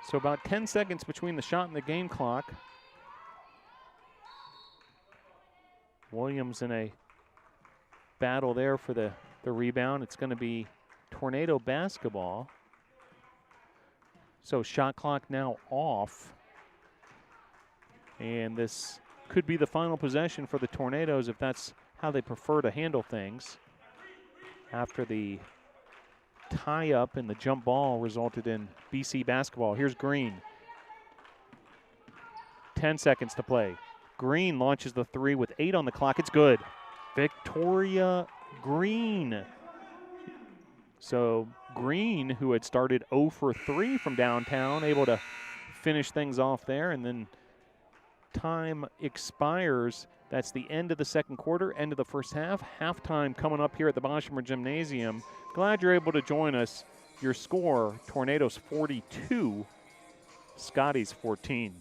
So about 10 seconds between the shot and the game clock. Williams in a battle there for the rebound. It's going to be Tornado basketball. So shot clock now off. And this could be the final possession for the Tornadoes if that's how they prefer to handle things. After the tie-up and the jump ball resulted in BC basketball. Here's Green. 10 seconds to play. Green launches the three with 8 on the clock. It's good. Victoria Green. So Green, who had started 0 for 3 from downtown, able to finish things off there, and then time expires. That's the end of the second quarter, end of the first half. Halftime coming up here at the Boshamer Gymnasium. Glad you're able to join us. Your score, Tornadoes 42, Scotty's 14.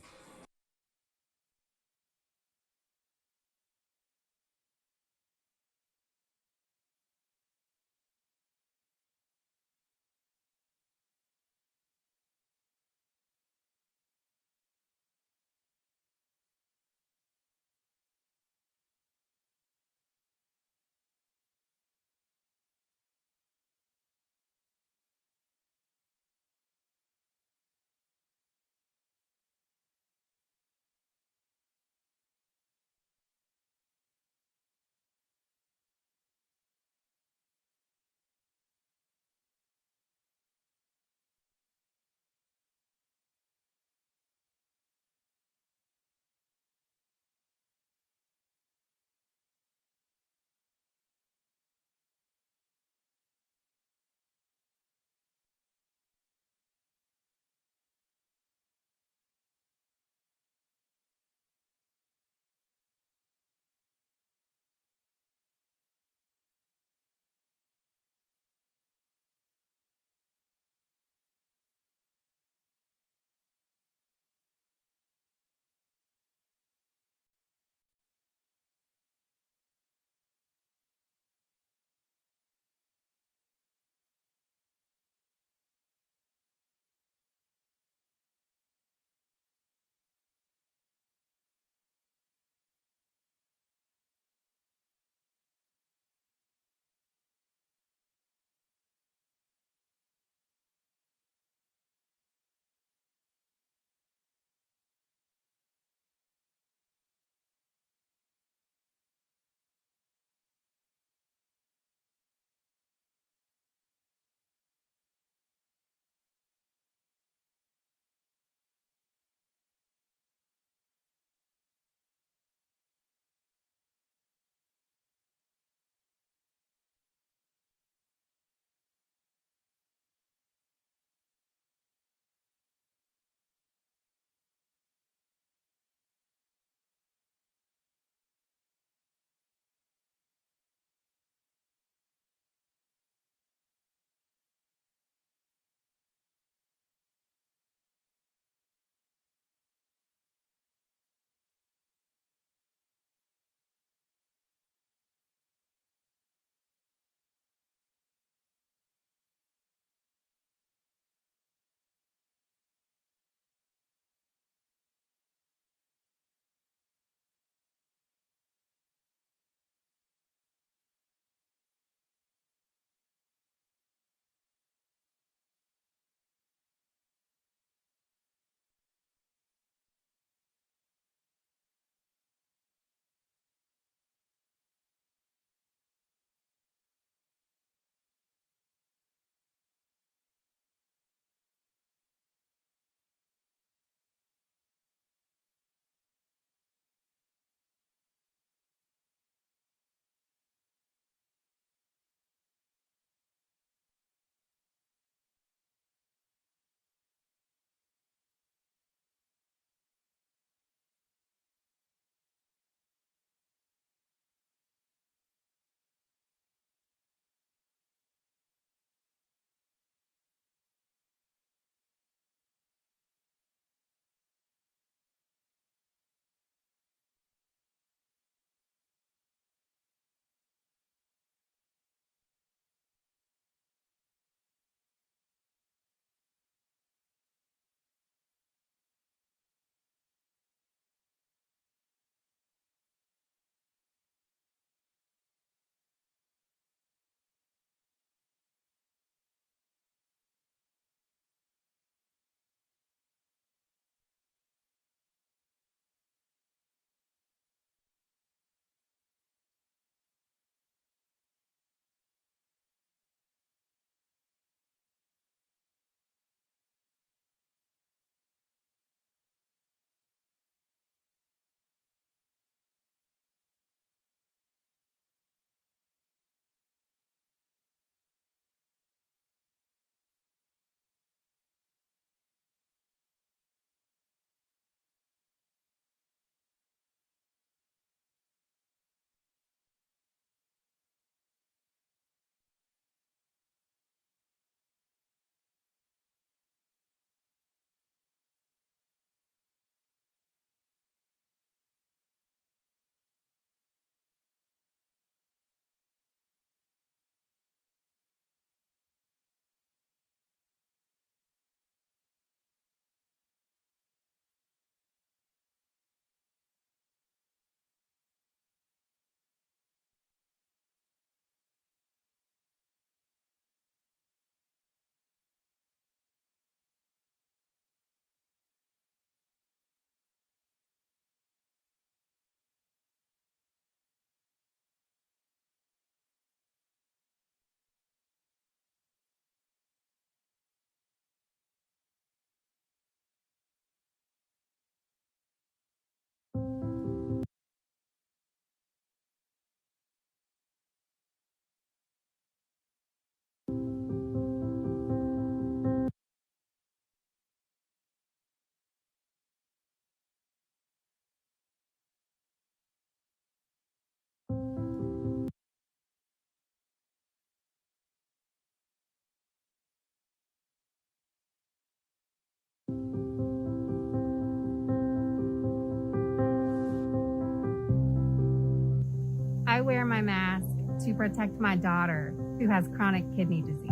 I wear my mask to protect my daughter who has chronic kidney disease.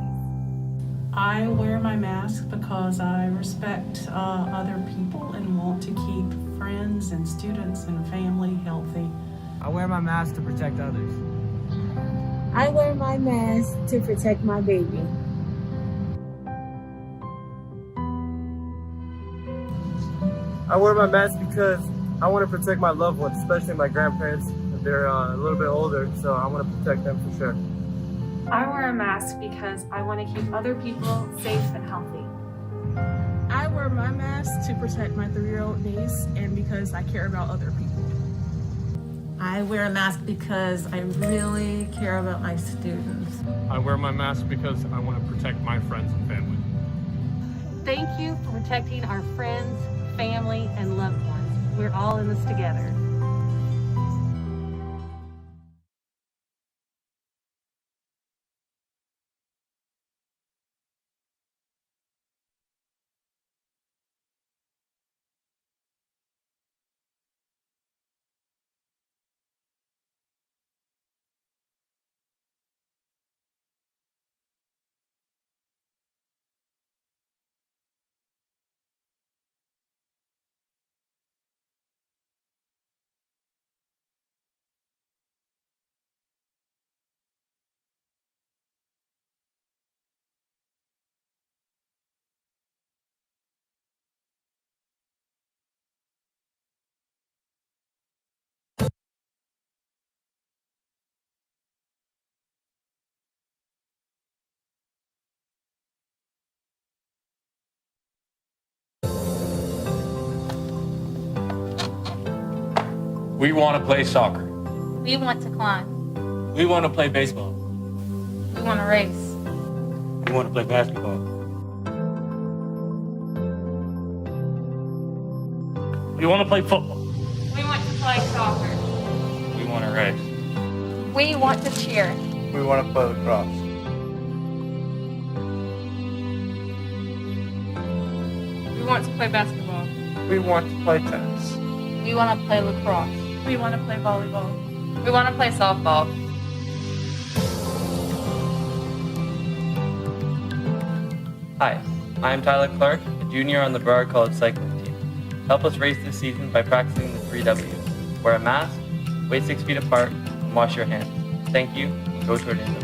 I wear my mask because I respect other people and want to keep friends and students and family healthy. I wear my mask to protect others. I wear my mask to protect my baby. I wear my mask because I want to protect my loved ones, especially my grandparents. They're a little bit older, so I want to protect them for sure. I wear a mask because I want to keep other people safe and healthy. I wear my mask to protect my 3-year-old niece and because I care about other people. I wear a mask because I really care about my students. I wear my mask because I want to protect my friends and family. Thank you for protecting our friends, family, and loved ones. We're all in this together. We want to play soccer. We want to climb. We want to play baseball. We want to race. We want to play basketball. We want to play football. We want to play soccer. We want to race. We want to cheer. We want to play lacrosse. We want to play basketball. We want to play tennis. We want to play lacrosse. We want to play volleyball. We want to play softball. Hi, I am Tyler Clark, a junior on the Brevard College cycling team. Help us race this season by practicing the 3 W's. Wear a mask, wait 6 feet apart, and wash your hands. Thank you, and go Tornadoes.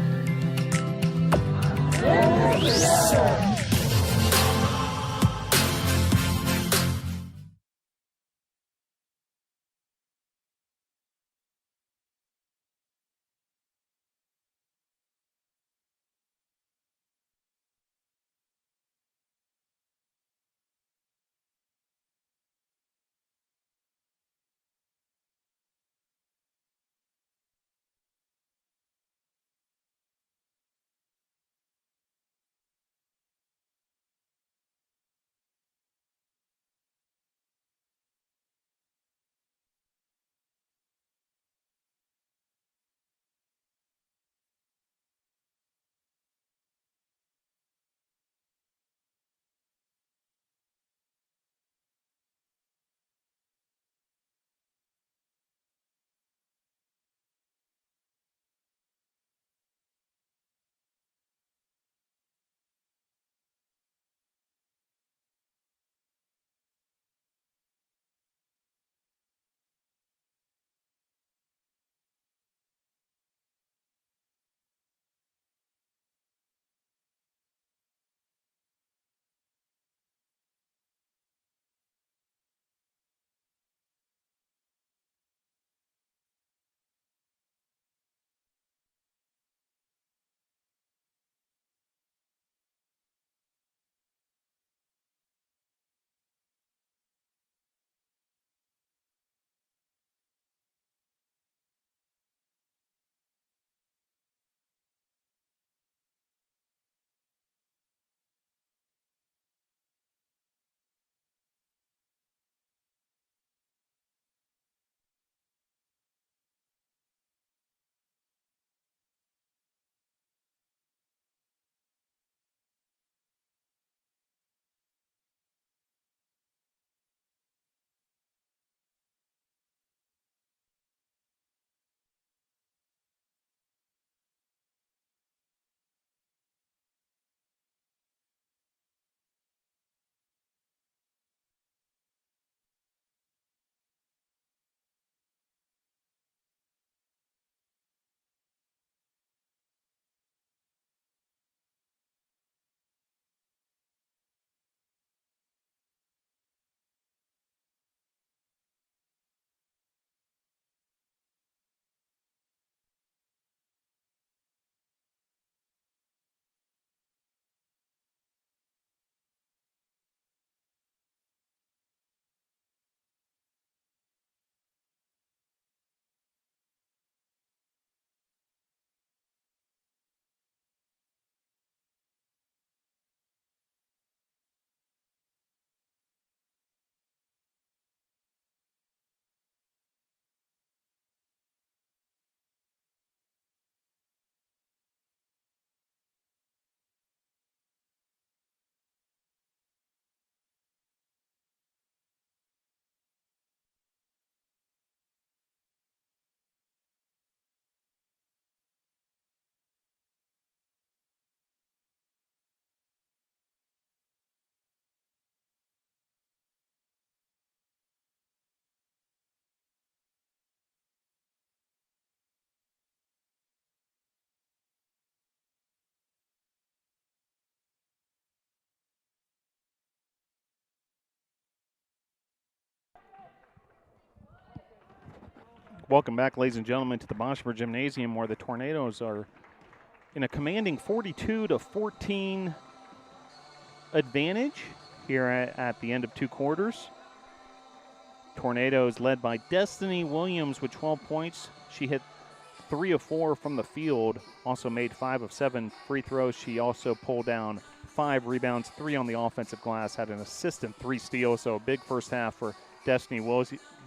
Welcome back, ladies and gentlemen, to the Boshamer Gymnasium, where the Tornadoes are in a commanding 42-14 advantage here at the end of 2 quarters. Tornadoes led by Destiny Williams with 12 points. She hit 3 of 4 from the field, also made 5 of 7 free throws. She also pulled down 5 rebounds, 3 on the offensive glass, had an assist and 3 steals, so a big first half for Destiny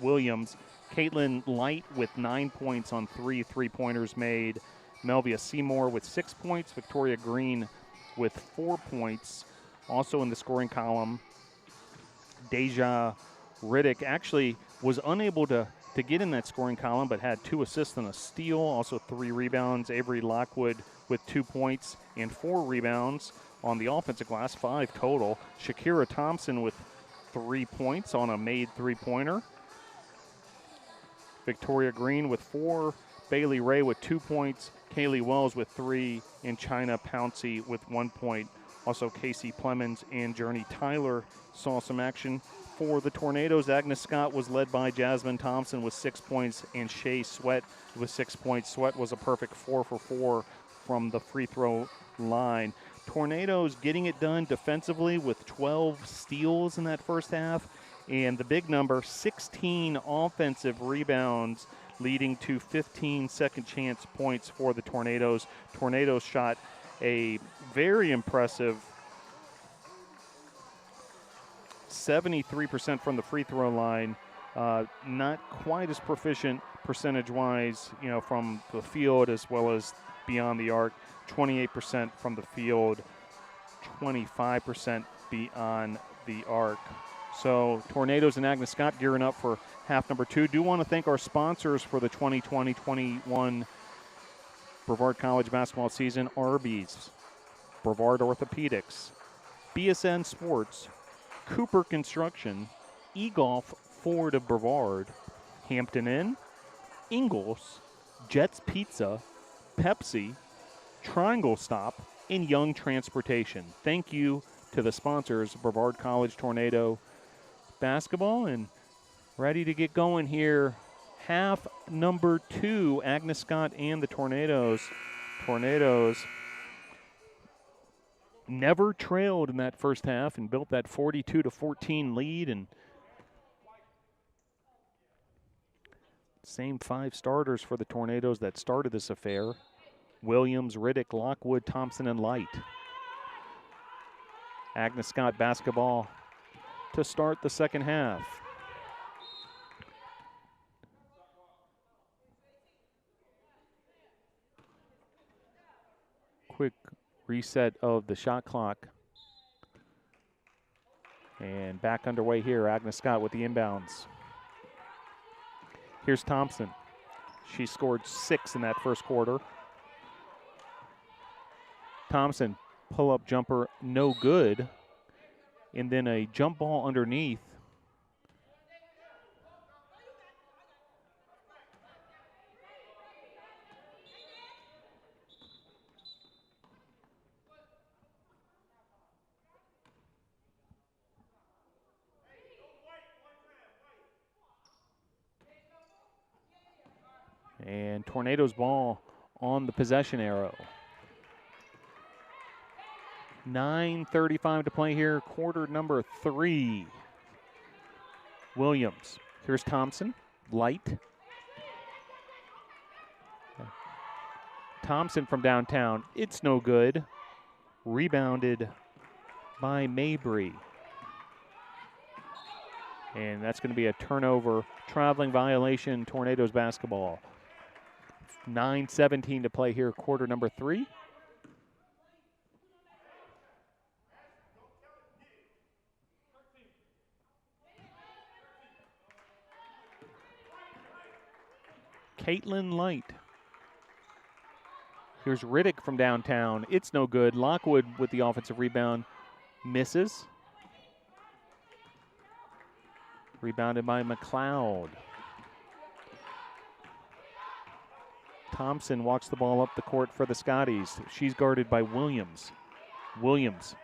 Williams. Caitlin Light with 9 points on 3 three-pointers made. Melvia Seymour with 6 points. Victoria Green with 4 points. Also in the scoring column, Deja Riddick actually was unable to get in that scoring column, but had 2 assists and a steal, also 3 rebounds. Avery Lockwood with 2 points and 4 rebounds on the offensive glass, 5 total. Shakira Thompson with 3 points on a made three-pointer. Victoria Green with 4, Bailey Ray with 2 points, Kaylee Wells with 3, and China Pouncey with 1 point. Also Casey Plemons and Journey Tyler saw some action for the Tornadoes. Agnes Scott was led by Jasmine Thompson with 6 points, and Shay Sweat with 6 points. Sweat was a perfect 4 for 4 from the free throw line. Tornadoes getting it done defensively with 12 steals in that first half. And the big number, 16 offensive rebounds, leading to 15 second chance points for the Tornadoes. Tornadoes shot a very impressive 73% from the free throw line. Not quite as proficient percentage-wise, from the field as well as beyond the arc. 28% from the field, 25% beyond the arc. So Tornadoes and Agnes Scott gearing up for half number 2. Do want to thank our sponsors for the 2020-21 Brevard College basketball season: Arby's, Brevard Orthopedics, BSN Sports, Cooper Construction, eGolf Ford of Brevard, Hampton Inn, Ingles, Jets Pizza, Pepsi, Triangle Stop, and Young Transportation. Thank you to the sponsors, Brevard College Tornado basketball, and ready to get going here. Half number 2, Agnes Scott and the Tornadoes. Tornadoes never trailed in that first half and built that 42-14 lead, and same 5 starters for the Tornadoes that started this affair: Williams, Riddick, Lockwood, Thompson, and Light. Agnes Scott basketball to start the second half. Quick reset of the shot clock. And back underway here, Agnes Scott with the inbounds. Here's Thompson. She scored 6 in that first quarter. Thompson, pull-up jumper, no good. And then a jump ball underneath. And Tornadoes ball on the possession arrow. 9:35 to play here, quarter number 3. Williams. Here's Thompson. Light. Thompson from downtown. It's no good. Rebounded by Mabry. And that's going to be a turnover, traveling violation, Tornadoes basketball. 9:17 to play here, quarter number 3. Caitlin Light. Here's Riddick from downtown. It's no good. Lockwood with the offensive rebound. Misses. Rebounded by McLeod. Thompson walks the ball up the court for the Scotties. She's guarded by Williams. Williams.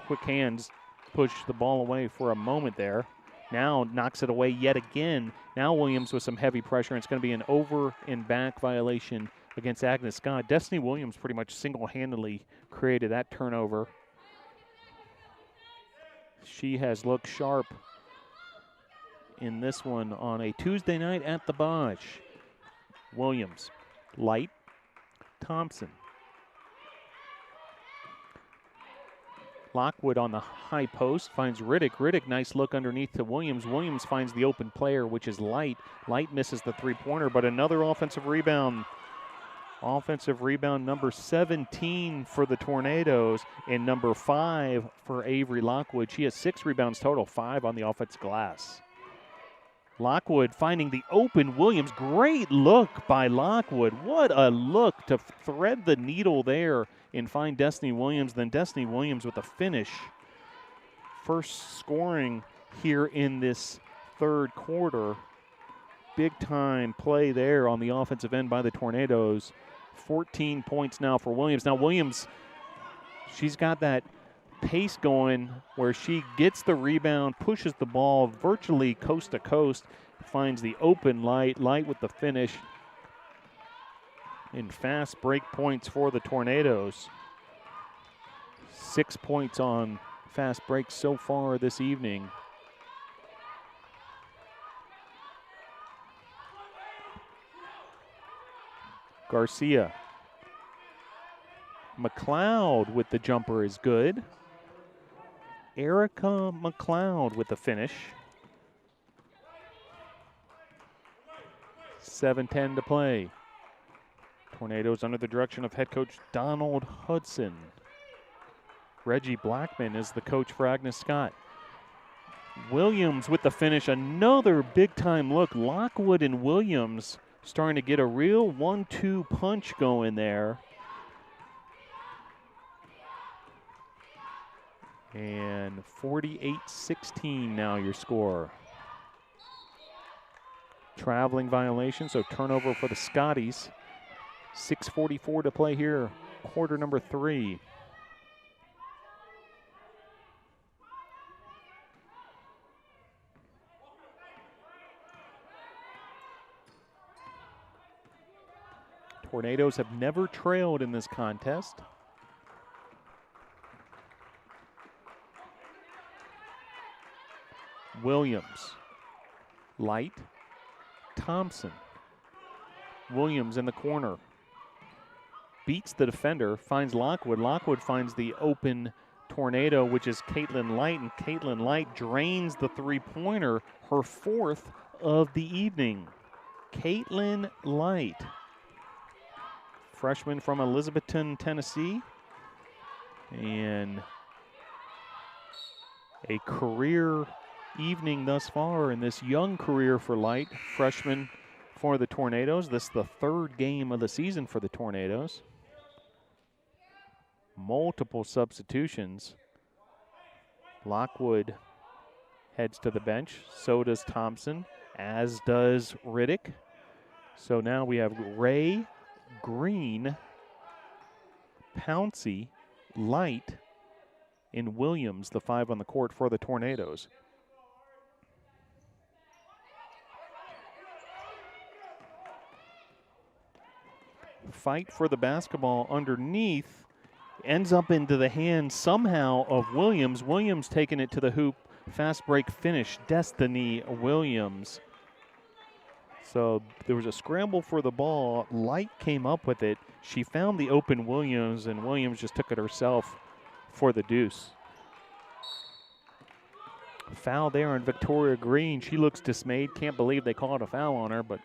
Quick hands push the ball away for a moment there. Now knocks it away yet again. Now Williams with some heavy pressure, and it's going to be an over and back violation against Agnes Scott. Destiny Williams pretty much single-handedly created that turnover. She has looked sharp in this one on a Tuesday night at the Bosch. Williams, Light, Thompson. Lockwood on the high post finds Riddick. Riddick, nice look underneath to Williams. Williams finds the open player, which is Light. Light misses the three-pointer, but another offensive rebound. Offensive rebound number 17 for the Tornadoes and number 5 for Avery Lockwood. She has 6 rebounds total, 5 on the offensive glass. Lockwood finding the open Williams. Great look by Lockwood. What a look to thread the needle there and find Destiny Williams. Then Destiny Williams with a finish. First scoring here in this third quarter. Big time play there on the offensive end by the Tornadoes. 14 points now for Williams. Now Williams, she's got that pace going where she gets the rebound, pushes the ball virtually coast to coast, finds the open Light with the finish. And fast break points for the Tornadoes. 6 points on fast breaks so far this evening. Garcia. McLeod with the jumper is good. Erica McLeod with the finish. 7:10 to play. Tornadoes under the direction of head coach Donald Hudson. Reggie Blackman is the coach for Agnes Scott. Williams with the finish. Another big-time look. Lockwood and Williams starting to get a real 1-2 punch going there. And 48-16 now your score. Traveling violation, so turnover for the Scotties. 6:44 to play here, quarter number 3. Tornadoes have never trailed in this contest. Williams, Light, Thompson. Williams in the corner. Beats the defender, finds Lockwood. Lockwood finds the open Tornado, which is Caitlin Light, and Caitlin Light drains the three-pointer, her 4th of the evening. Caitlin Light, freshman from Elizabethton, Tennessee, and a career evening thus far in this young career for Light, freshman for the Tornadoes. This is the 3rd game of the season for the Tornadoes. Multiple substitutions. Lockwood heads to the bench. So does Thompson, as does Riddick. So now we have Ray, Green, Pouncey, Light, and Williams, the 5 on the court for the Tornadoes. Fight for the basketball underneath. Ends up into the hands somehow of Williams. Williams taking it to the hoop. Fast break finish. Destiny Williams. So there was a scramble for the ball. Light came up with it. She found the open Williams, and Williams just took it herself for the deuce. Foul there on Victoria Green. She looks dismayed. Can't believe they called a foul on her, but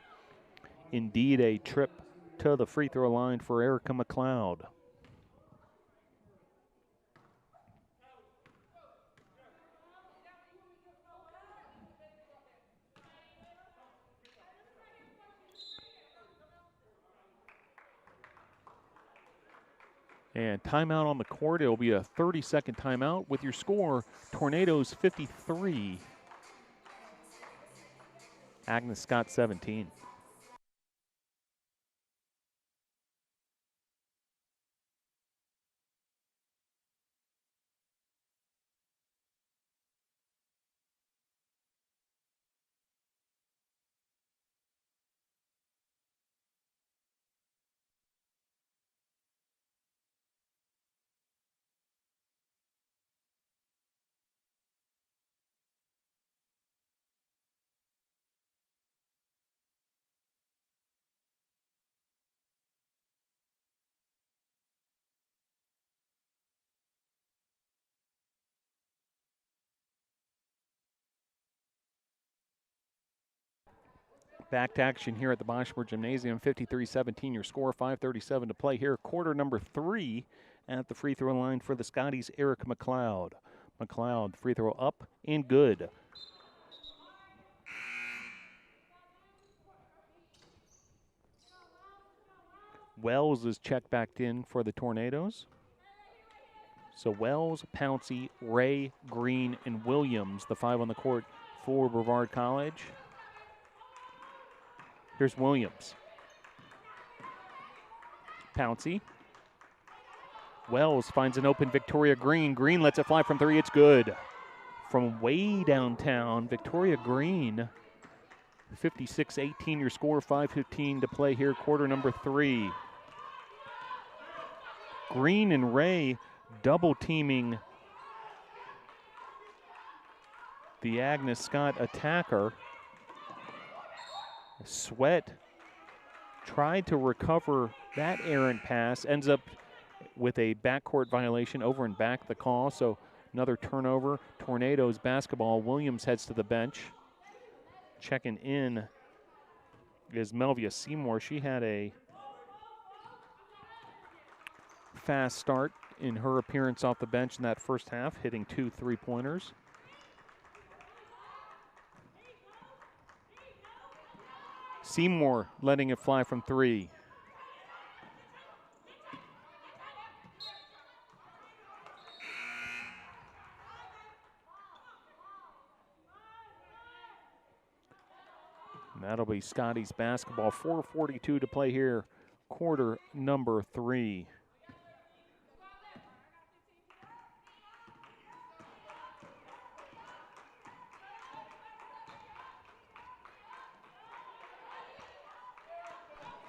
indeed a trip to the free throw line for Erica McLeod. And timeout on the court. It'll be a 30-second timeout with your score, Tornadoes 53, Agnes Scott 17. Back to action here at the Boschmer Gymnasium. 53-17 your score, 5:37 to play here. Quarter number 3 at the free throw line for the Scotties, Eric McLeod. McLeod, free throw up and good. Wells is checked back in for the Tornadoes. So Wells, Pouncey, Ray, Green, and Williams, the 5 on the court for Brevard College. Here's Williams. Pouncey. Wells finds an open Victoria Green. Green lets it fly from 3. It's good. From way downtown, Victoria Green. 56-18 your score, 5:15 to play here, quarter number 3. Green and Ray double teaming the Agnes Scott attacker. Sweat tried to recover that errant pass, ends up with a backcourt violation, over and back the call, so another turnover. Tornadoes basketball. Williams heads to the bench. Checking in is Melvia Seymour. She had a fast start in her appearance off the bench in that first half, hitting 2 3-pointers. Seymour letting it fly from 3. And that'll be Scotty's basketball. 4:42 to play here, quarter number 3.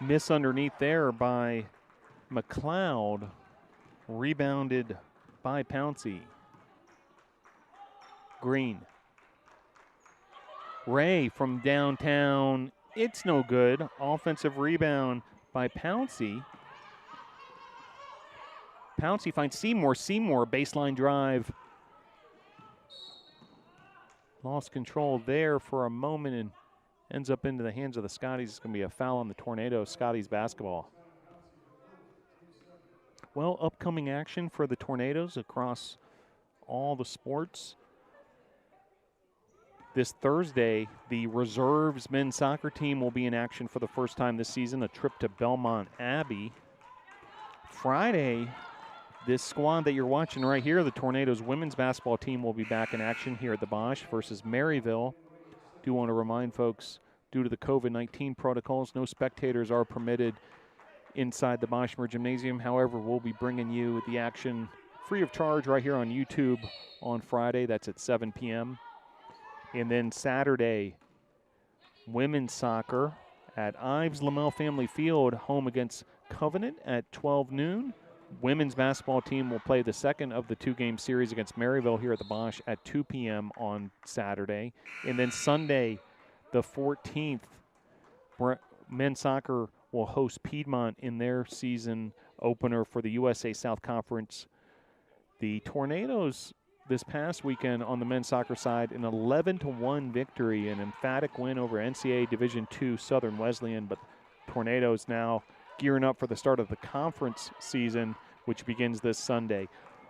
Miss underneath there by McLeod. Rebounded by Pouncey. Green. Ray from downtown. It's no good. Offensive rebound by Pouncey. Pouncey finds Seymour. Seymour, baseline drive. Lost control there for a moment and ends up into the hands of the Scotties. It's going to be a foul on the Tornado. Scotties basketball. Well, upcoming action for the Tornadoes across all the sports. This Thursday, the reserves men's soccer team will be in action for the first time this season, a trip to Belmont Abbey. Friday, this squad that you're watching right here, the Tornadoes women's basketball team, will be back in action here at the Bosch versus Maryville. Do want to remind folks, due to the COVID-19 protocols, no spectators are permitted inside the Boschmer Gymnasium. However, we'll be bringing you the action free of charge right here on YouTube on Friday. That's at 7 p.m. And then Saturday, women's soccer at Ives Lamel Family Field, home against Covenant at 12 noon. Women's basketball team will play the second of the 2-game series against Maryville here at the Bosch at 2 p.m. on Saturday. And then Sunday, the 14th, men's soccer will host Piedmont in their season opener for the USA South Conference. The Tornadoes this past weekend on the men's soccer side, an 11-1 victory, an emphatic win over NCAA Division II Southern Wesleyan, but Tornadoes now gearing up for the start of the conference season, which begins this Sunday.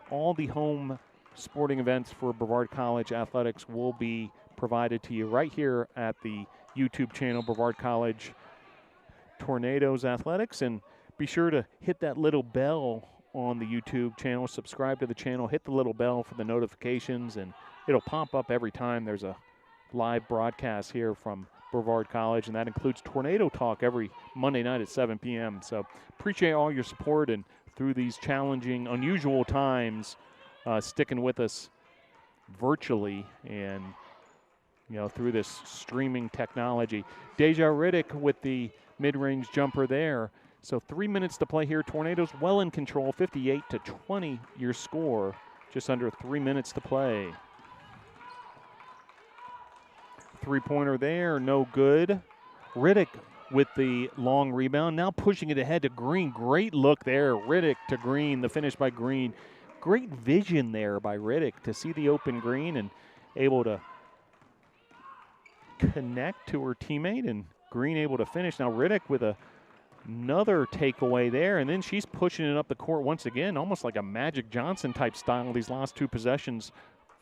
All the home sporting events for Brevard College athletics will be provided to you right here at the YouTube channel, Brevard College Tornadoes Athletics. And be sure to hit that little bell on the YouTube channel, subscribe to the channel, hit the little bell for the notifications, and it'll pop up every time there's a live broadcast here from Brevard College, and that includes Tornado Talk every Monday night at 7 p.m. So appreciate all your support, and through these challenging, unusual times, sticking with us virtually and, you know, through this streaming technology. Deja Riddick with the mid-range jumper there. So 3 minutes to play here. Tornadoes well in control, 58-20 your score. Just under 3 minutes to play. Three-pointer there, no good. Riddick with the long rebound, now pushing it ahead to Green. Great look there, Riddick to Green, the finish by Green. Great vision there by Riddick to see the open Green and able to connect to her teammate, and Green able to finish. Now Riddick with another takeaway there, and then she's pushing it up the court once again, almost like a Magic Johnson type style these last two possessions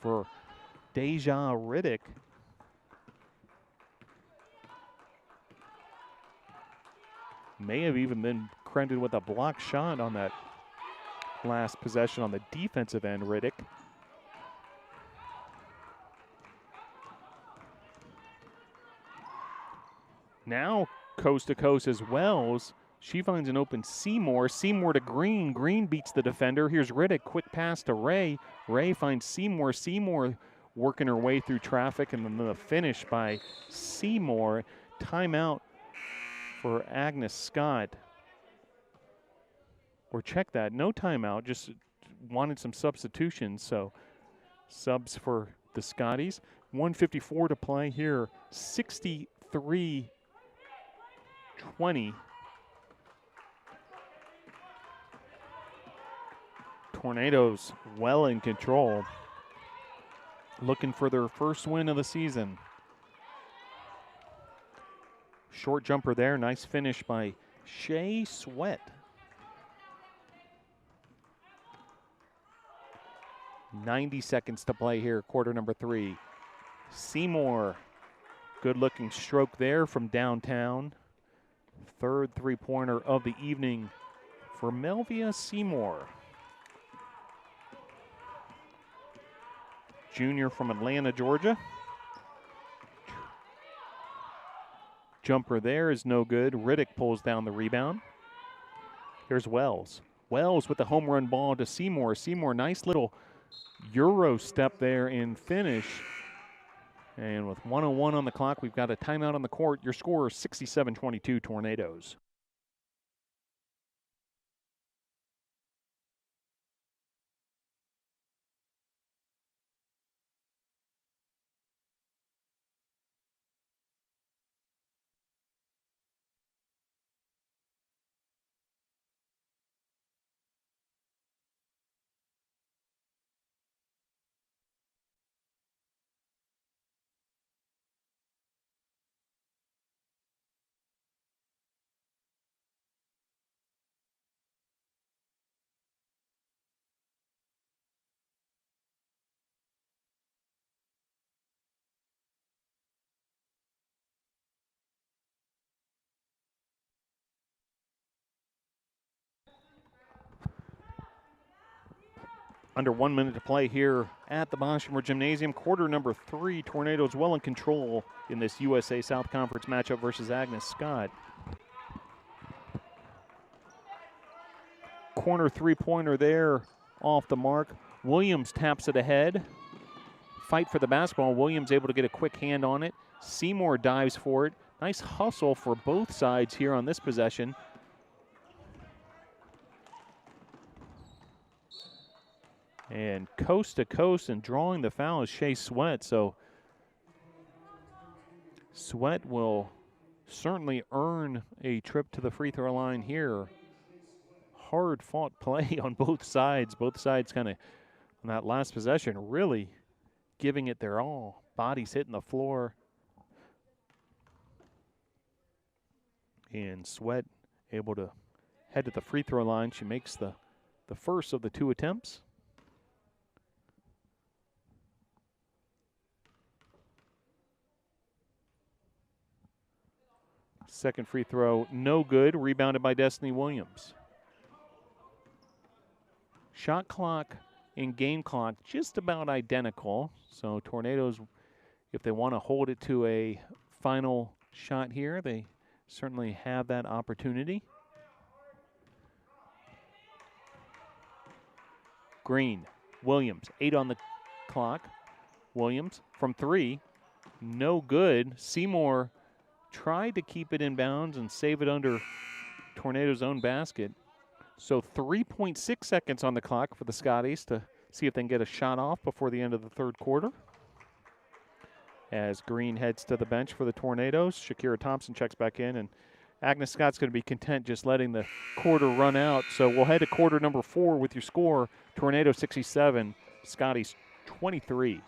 for Deja Riddick. May have even been credited with a block shot on that last possession on the defensive end, Riddick. Now coast to coast as Wells. She finds an open Seymour. Seymour to Green. Green beats the defender. Here's Riddick. Quick pass to Ray. Ray finds Seymour. Seymour working her way through traffic, and then the finish by Seymour. Timeout for Agnes Scott. Or check that. No timeout. Just wanted some substitutions. So subs for the Scotties. 1:54 to play here. 63-20. Tornadoes well in control. Looking for their first win of the season. Short jumper there. Nice finish by Shea Sweat. 90 seconds to play here, quarter number 3. Seymour, good looking stroke there from downtown. Third three-pointer of the evening for Melvia Seymour. Junior from Atlanta, Georgia. Jumper there is no good. Riddick pulls down the rebound. Here's Wells. Wells with the home run ball to Seymour. Seymour, nice little Euro step there in finish. And with 1:01 on the clock, we've got a timeout on the court. Your score is 67-22 Tornadoes. Under 1 minute to play here at the Boshamer Gymnasium. Quarter number 3, Tornadoes well in control in this USA South Conference matchup versus Agnes Scott. Corner three-pointer there off the mark. Williams taps it ahead. Fight for the basketball. Williams able to get a quick hand on it. Seymour dives for it. Nice hustle for both sides here on this possession. And coast to coast and drawing the foul is Shea Sweat. So Sweat will certainly earn a trip to the free throw line here. Hard fought play on both sides. Both sides kind of on that last possession really giving it their all. Bodies hitting the floor. And Sweat able to head to the free throw line. She makes the first of the 2 attempts. Second free throw, no good. Rebounded by Destiny Williams. Shot clock and game clock just about identical. So Tornadoes, if they want to hold it to a final shot here, they certainly have that opportunity. Green, Williams, 8 on the clock. Williams from 3, no good. Seymour tried to keep it in bounds and save it under Tornado's own basket. So 3.6 seconds on the clock for the Scotties to see if they can get a shot off before the end of the third quarter. As Green heads to the bench for the Tornadoes, Shakira Thompson checks back in, and Agnes Scott's going to be content just letting the quarter run out. So we'll head to quarter number 4 with your score, Tornado 67, Scotties 23.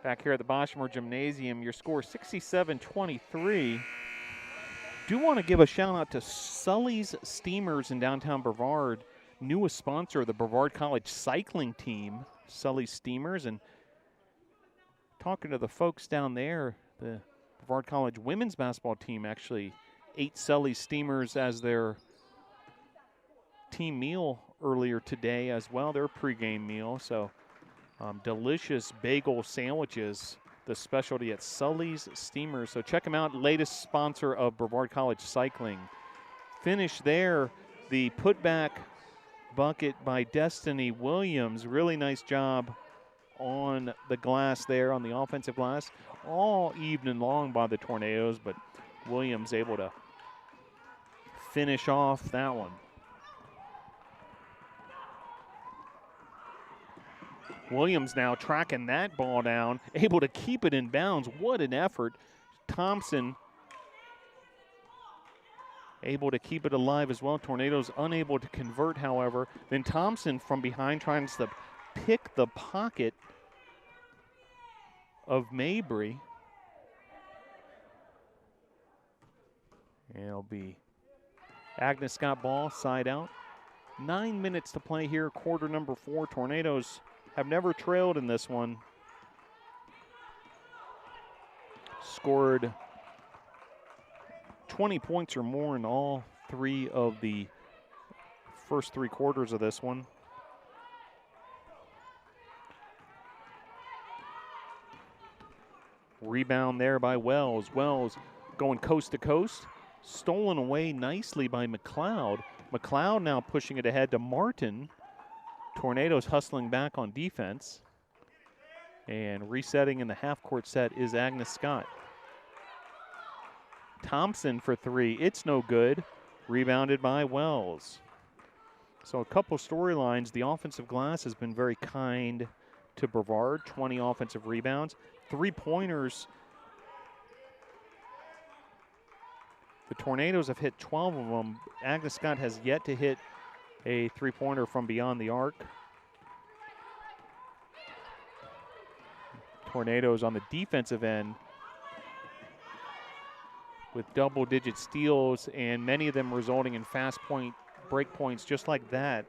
Back here at the Boshamer Gymnasium, your score 67-23. Do want to give a shout out to Sully's Steamers in downtown Brevard, newest sponsor of the Brevard College cycling team, Sully's Steamers. And talking to the folks down there, the Brevard College women's basketball team actually ate Sully's Steamers as their team meal earlier today as well, their pregame meal. So delicious bagel sandwiches, the specialty at Sully's Steamers. So check them out, latest sponsor of Brevard College cycling. Finish there, the putback bucket by Destiny Williams. Really nice job on the glass there, on the offensive glass. All evening long by the Tornadoes, but Williams able to finish off that one. Williams now tracking that ball down, able to keep it in bounds. What an effort. Thompson able to keep it alive as well. Tornadoes unable to convert, however. Then Thompson from behind trying to pick the pocket of Mabry. And it'll be Agnes Scott ball, side out. 9 minutes to play here, quarter number 4. Tornadoes have never trailed in this one. Scored 20 points or more in all 3 of the first 3 quarters of this one. Rebound there by Wells. Wells going coast to coast. Stolen away nicely by McLeod. McLeod now pushing it ahead to Martin. Tornadoes hustling back on defense. And resetting in the half-court set is Agnes Scott. Thompson for 3. It's no good. Rebounded by Wells. So a couple storylines. The offensive glass has been very kind to Brevard. 20 offensive rebounds. 3-pointers. The Tornadoes have hit 12 of them. Agnes Scott has yet to hit a 3-pointer from beyond the arc. Tornadoes on the defensive end with double-digit steals, and many of them resulting in fast point break points just like that.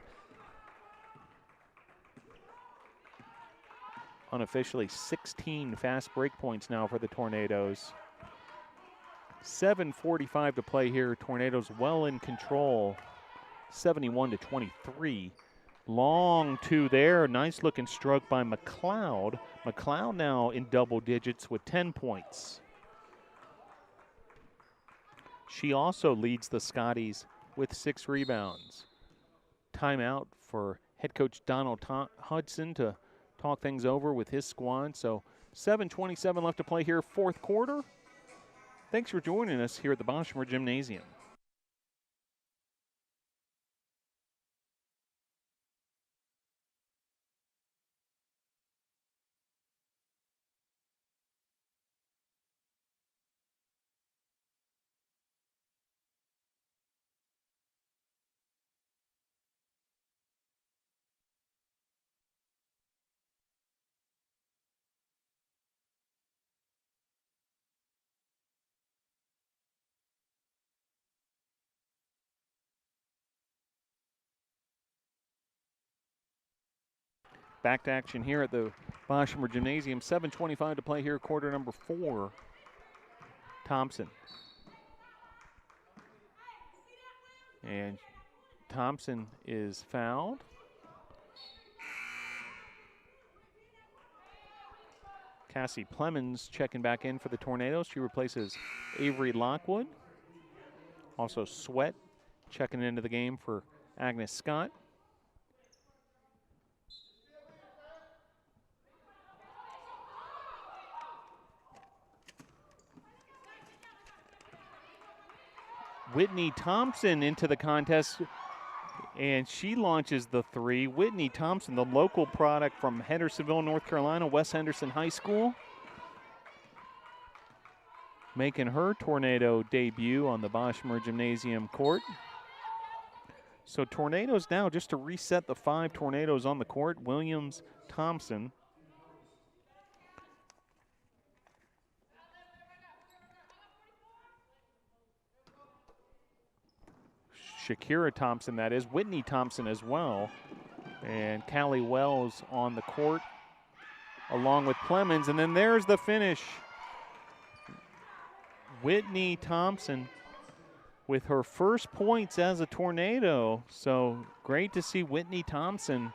Unofficially 16 fast break points now for the Tornadoes. 7:45 to play here. Tornadoes well in control. 71-23. Long 2 there. Nice looking stroke by McLeod. McLeod now in double digits with 10 points. She also leads the Scotties with 6 rebounds. Timeout for head coach Donald Hudson to talk things over with his squad. So 7:27 left to play here, 4th quarter. Thanks for joining us here at the Boshamer Gymnasium. Back to action here at the Boshamer Gymnasium. 7:25 to play here, quarter number 4. Thompson. And Thompson is fouled. Cassie Plemons checking back in for the Tornadoes. She replaces Avery Lockwood. Also Sweat checking into the game for Agnes Scott. Whitney Thompson into the contest, and she launches the 3. Whitney Thompson, the local product from Hendersonville, North Carolina, West Henderson High School, making her Tornado debut on the Boshamer Gymnasium court. So Tornadoes now, just to reset the 5 Tornadoes on the court, Williams, Thompson, Shakira Thompson, that is. Whitney Thompson as well. And Callie Wells on the court along with Clemens. And then there's the finish. Whitney Thompson with her first points as a Tornado. So great to see Whitney Thompson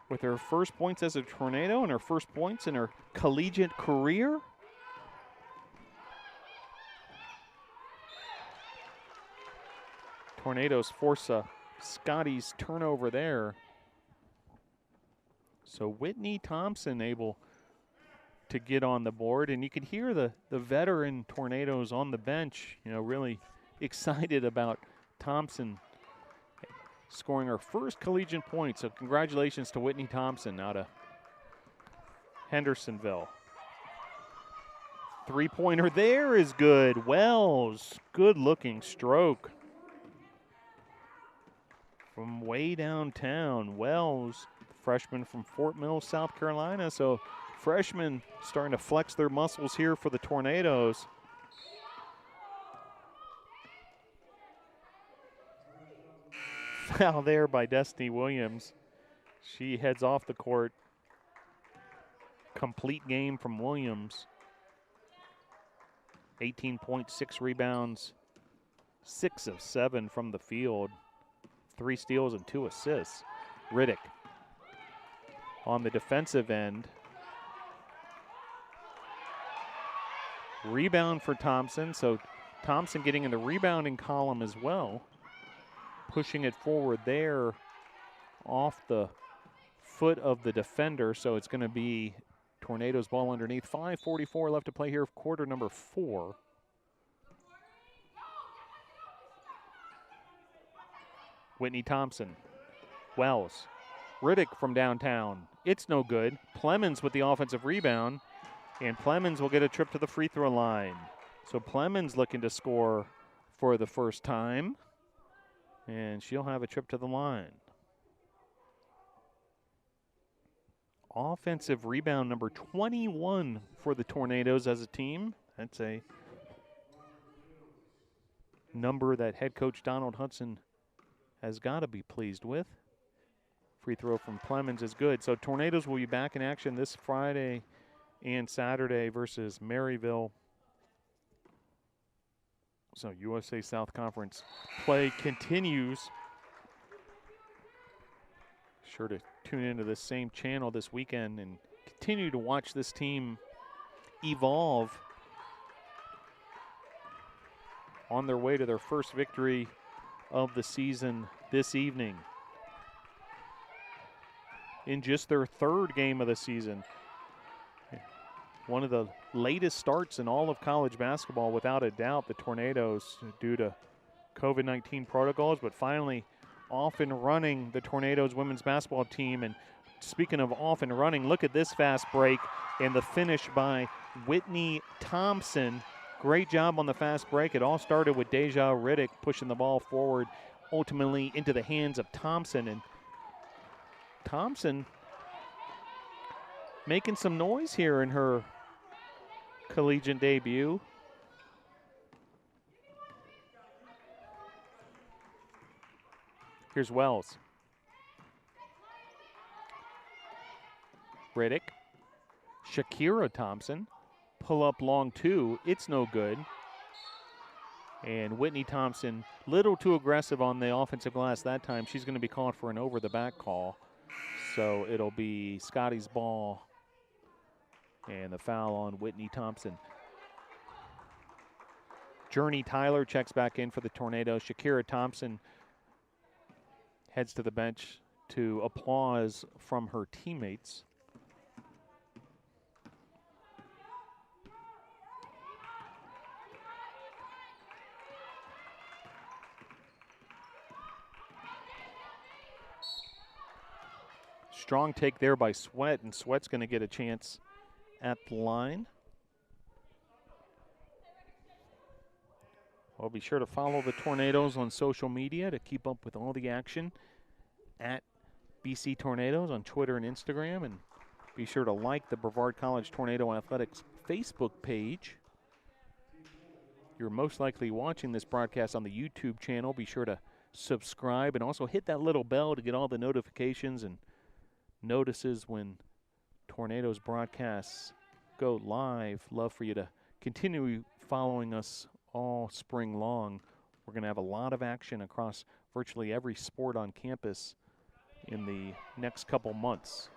with her first points as a Tornado and her first points in her collegiate career. Tornadoes force a Scotty's turnover there. So Whitney Thompson able to get on the board, and you can hear the veteran Tornadoes on the bench, really excited about Thompson scoring her first collegiate point. So congratulations to Whitney Thompson out of Hendersonville. Three-pointer there is good. Wells, good-looking stroke from way downtown. Wells, freshman from Fort Mill, South Carolina. So freshmen starting to flex their muscles here for the Tornadoes. Foul there by Destiny Williams. She heads off the court. Complete game from Williams. 18.6 rebounds, 6 of 7 from the field, 3 steals and 2 assists. Riddick on the defensive end. Rebound for Thompson, so Thompson getting in the rebounding column as well. Pushing it forward there off the foot of the defender, so it's going to be Tornadoes ball underneath. 5:44 left to play here, quarter number 4. Whitney Thompson, Wells, Riddick from downtown. It's no good. Plemons with the offensive rebound, and Plemons will get a trip to the free throw line. So Plemons looking to score for the first time, and she'll have a trip to the line. Offensive rebound number 21 for the Tornadoes as a team. That's a number that head coach Donald Hudson has got to be pleased with. Free throw from Plemons is good. So Tornadoes will be back in action this Friday and Saturday versus Maryville. So USA South Conference play continues. Sure to tune into this same channel this weekend and continue to watch this team evolve on their way to their first victory of the season this evening in just their 3rd game of the season. One of the latest starts in all of college basketball, without a doubt, the Tornadoes, due to COVID-19 protocols, but finally off and running the Tornadoes women's basketball team. And speaking of off and running, look at this fast break and the finish by Whitney Thompson. Great job on the fast break. It all started with Deja Riddick pushing the ball forward, ultimately into the hands of Thompson. And Thompson making some noise here in her collegiate debut. Here's Wells. Riddick. Shakira Thompson. Pull up long 2. It's no good. And Whitney Thompson, little too aggressive on the offensive glass that time. She's going to be called for an over-the-back call. So it'll be Scotty's ball and the foul on Whitney Thompson. Journey Tyler checks back in for the Tornadoes. Shakira Thompson heads to the bench to applause from her teammates. Strong take there by Sweat, and Sweat's going to get a chance at the line. Well, be sure to follow the Tornadoes on social media to keep up with all the action at BC Tornadoes on Twitter and Instagram. And be sure to like the Brevard College Tornado Athletics Facebook page. You're most likely watching this broadcast on the YouTube channel. Be sure to subscribe, and also hit that little bell to get all the notifications and notices when Tornadoes broadcasts go live. Love for you to continue following us all spring long. We're going to have a lot of action across virtually every sport on campus in the next couple months.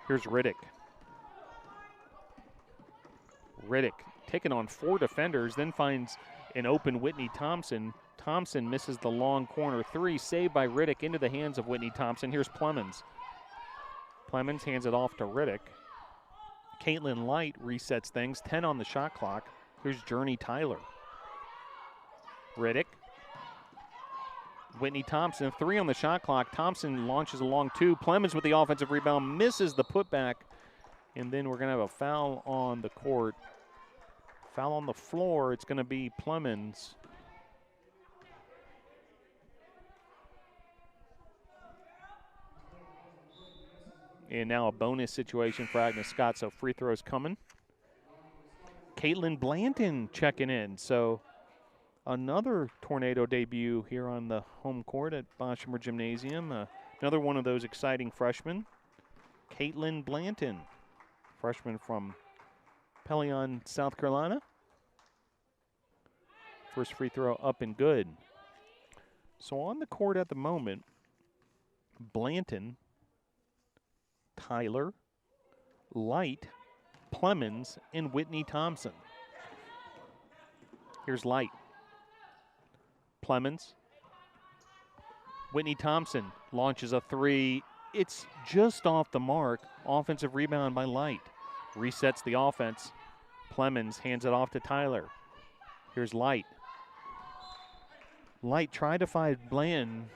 Here's Riddick. Riddick taking on 4 defenders, then finds an open Whitney Thompson. Thompson misses the long corner 3, saved by Riddick into the hands of Whitney Thompson. Here's Plemons. Plemons hands it off to Riddick. Caitlin Light resets things, 10 on the shot clock. Here's Journey Tyler. Riddick. Whitney Thompson, 3 on the shot clock. Thompson launches a long 2. Plemons with the offensive rebound, misses the putback. And then we're going to have a foul on the court. Foul on the floor. It's going to be Plemons. And now a bonus situation for Agnes Scott, so free throws coming. Caitlin Blanton checking in. So another Tornado debut here on the home court at Boshamer Gymnasium. Another one of those exciting freshmen. Caitlin Blanton, freshman from Pelion, South Carolina. First free throw up and good. So on the court at the moment, Blanton, Tyler, Light, Plemons, and Whitney Thompson. Here's Light. Plemons. Whitney Thompson launches a 3. It's just off the mark. Offensive rebound by Light. Resets the offense. Plemons hands it off to Tyler. Here's Light. Light tried to find Blanton.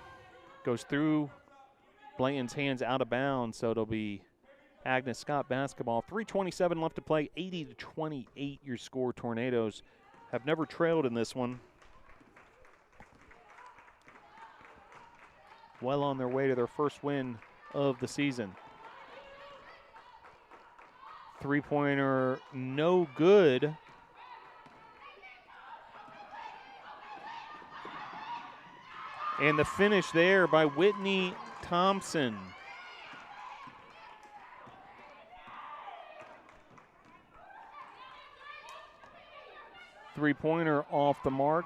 Goes through Blanton's hands out of bounds, so it'll be Agnes Scott basketball. 3:27 left to play, 80-28 your score. Tornadoes have never trailed in this one. Well on their way to their first win of the season. Three-pointer, no good. And the finish there by Whitney Thompson. Three-pointer off the mark,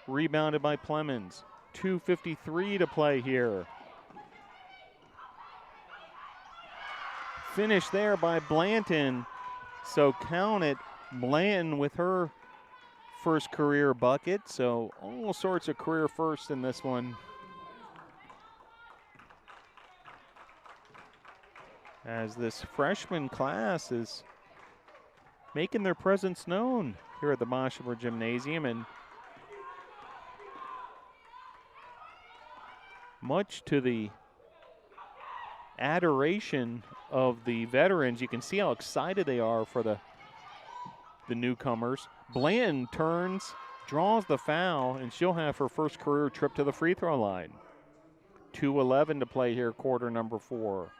rebounded by Plemons. 2:53 to play here. Finish there by Blanton. So count it, Blanton with her first career bucket. So all sorts of career firsts in this one. As this freshman class is making their presence known here at the Boshamer Gymnasium, and much to the adoration of the veterans. You can see how excited they are for the newcomers. Blanton turns, draws the foul, and she'll have her first career trip to the free throw line. 2:11 to play here, quarter number 4.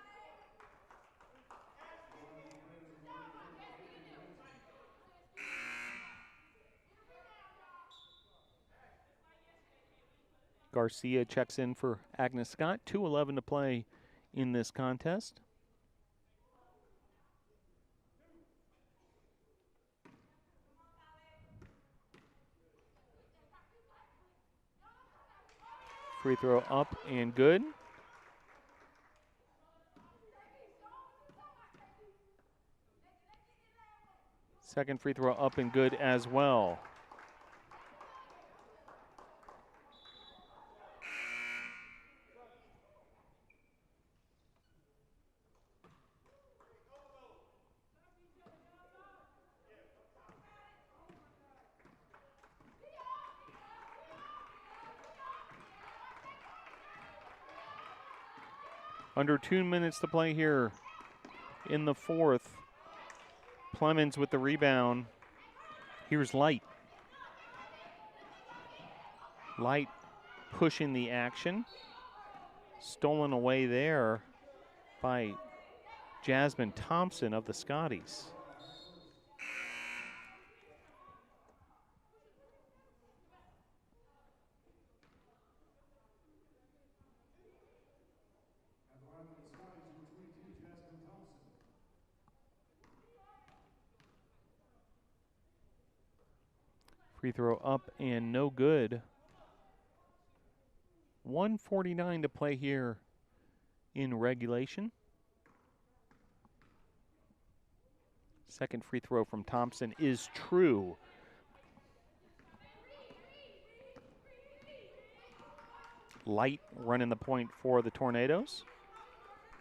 Garcia checks in for Agnes Scott. 2:11 to play in this contest. Free throw up and good. Second free throw up and good as well. Under 2 minutes to play here in the fourth. Plemons with the rebound. Here's Light. Light pushing the action. Stolen away there by Jasmine Thompson of the Scotties. Free throw up and no good. 1:49 to play here in regulation. Second free throw from Thompson is true. Light running the point for the Tornadoes.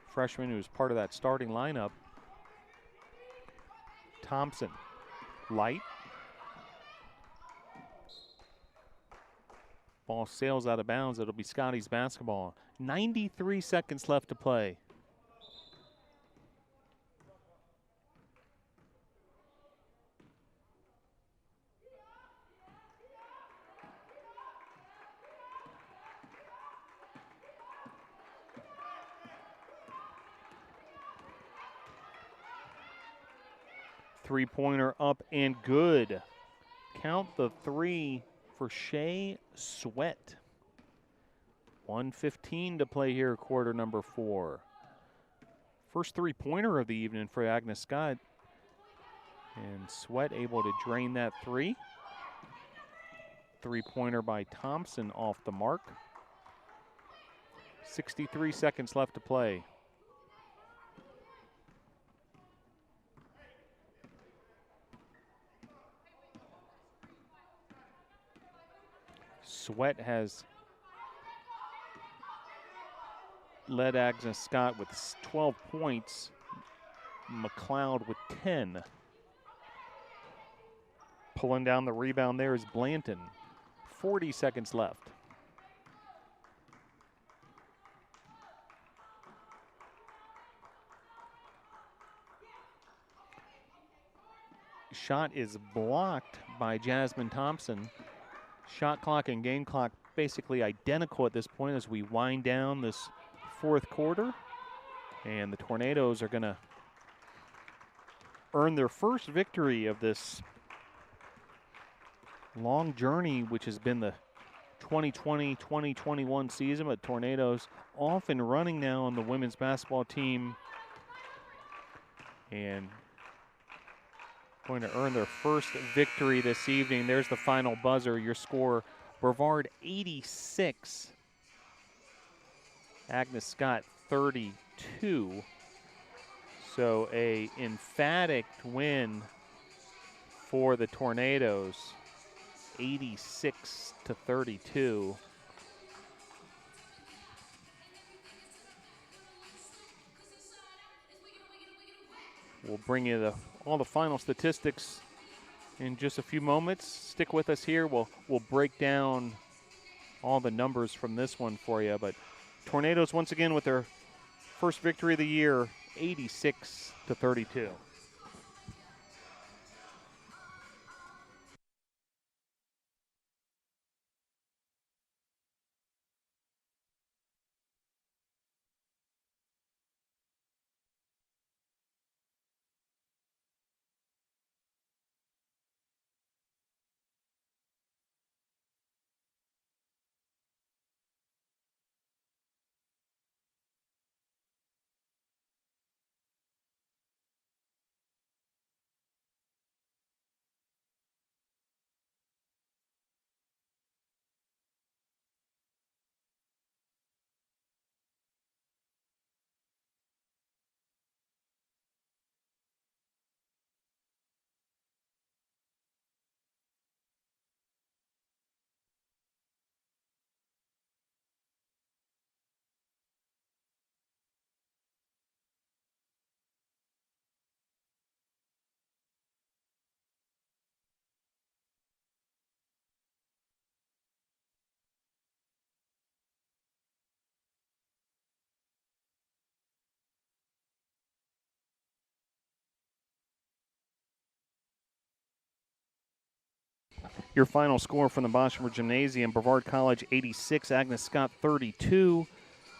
Freshman who's part of that starting lineup. Thompson, Light. Ball sails out of bounds. It'll be Scotty's basketball. 93 seconds left to play. Three-pointer up and good. Count the three for Shea Sweat. 1:15 to play here, quarter number 4. First three-pointer of the evening for Agnes Scott. And Sweat able to drain that three. Three-pointer by Thompson off the mark. 63 seconds left to play. Sweat has led Agnes Scott with 12 points. McLeod with 10. Pulling down the rebound there is Blanton. 40 seconds left. Shot is blocked by Jasmine Thompson. Shot clock and game clock basically identical at this point as we wind down this fourth quarter. And the Tornadoes are going to earn their first victory of this long journey, which has been the 2020-2021 season. But Tornadoes off and running now on the women's basketball team. And going to earn their first victory this evening. There's the final buzzer. Your score, Brevard 86. Agnes Scott 32. So a emphatic win for the Tornadoes, 86-32. We'll bring you all the final statistics in just a few moments. Stick with us here. We'll break down all the numbers from this one for you. But Tornadoes once again with their first victory of the year, 86-32. Your final score from the Boshamer Gymnasium, Brevard College 86, Agnes Scott 32.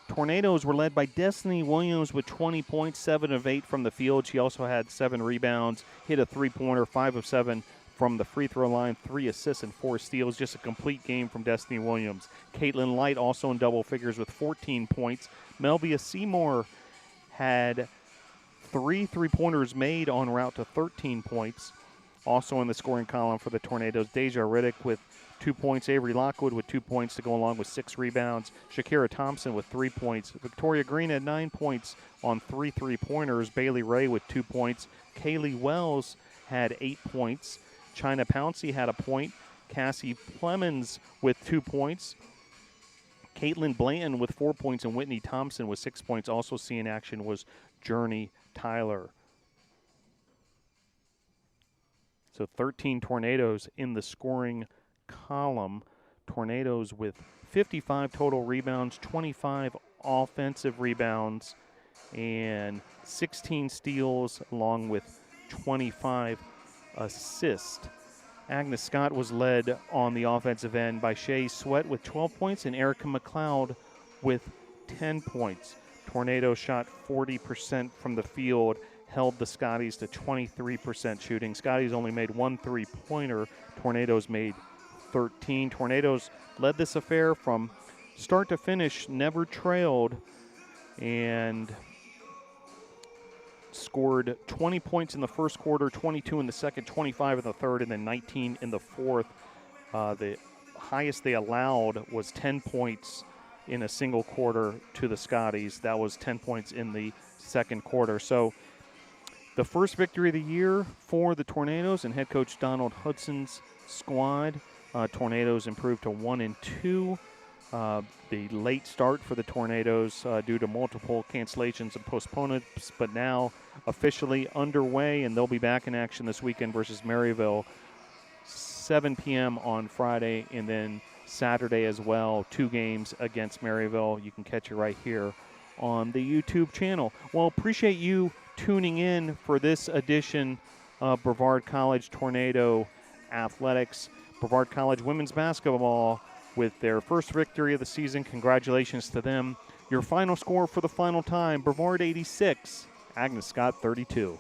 Tornadoes were led by Destiny Williams with 20 points, 7 of 8 from the field. She also had 7 rebounds, hit a three-pointer, 5 of 7 from the free throw line, 3 assists and 4 steals. Just a complete game from Destiny Williams. Caitlin Light also in double figures with 14 points. Melvia Seymour had 3 three-pointers made en route to 13 points. Also in the scoring column for the Tornadoes, Deja Riddick with 2 points, Avery Lockwood with 2 points to go along with 6 rebounds, Shakira Thompson with 3 points, Victoria Green had 9 points on 3 3-pointers, Bailey Ray with 2 points, Kaylee Wells had 8 points, China Pouncey had a point, Cassie Plemons with 2 points, Caitlin Blanton with 4 points, and Whitney Thompson with 6 points. Also seeing action was Journey Tyler. So 13 Tornadoes in the scoring column. Tornadoes with 55 total rebounds, 25 offensive rebounds, and 16 steals, along with 25 assists. Agnes Scott was led on the offensive end by Shay Sweat with 12 points and Erica McLeod with 10 points. Tornadoes shot 40% from the field, held the Scotties to 23% shooting. Scotties only made 1 3-pointer. Tornadoes made 13. Tornadoes led this affair from start to finish, never trailed, and scored 20 points in the first quarter, 22 in the second, 25 in the third, and then 19 in the fourth. The highest they allowed was 10 points in a single quarter to the Scotties. That was 10 points in the second quarter. So the first victory of the year for the Tornadoes and head coach Donald Hudson's squad. Tornadoes improved to 1-2. The late start for the Tornadoes due to multiple cancellations and postponements, but now officially underway, and they'll be back in action this weekend versus Maryville, 7 p.m. on Friday, and then Saturday as well, 2 games against Maryville. You can catch it right here on the YouTube channel. Well, appreciate you tuning in for this edition of Brevard College Tornado Athletics. Brevard College women's basketball with their first victory of the season. Congratulations to them. Your final score for the final time, Brevard 86, Agnes Scott 32.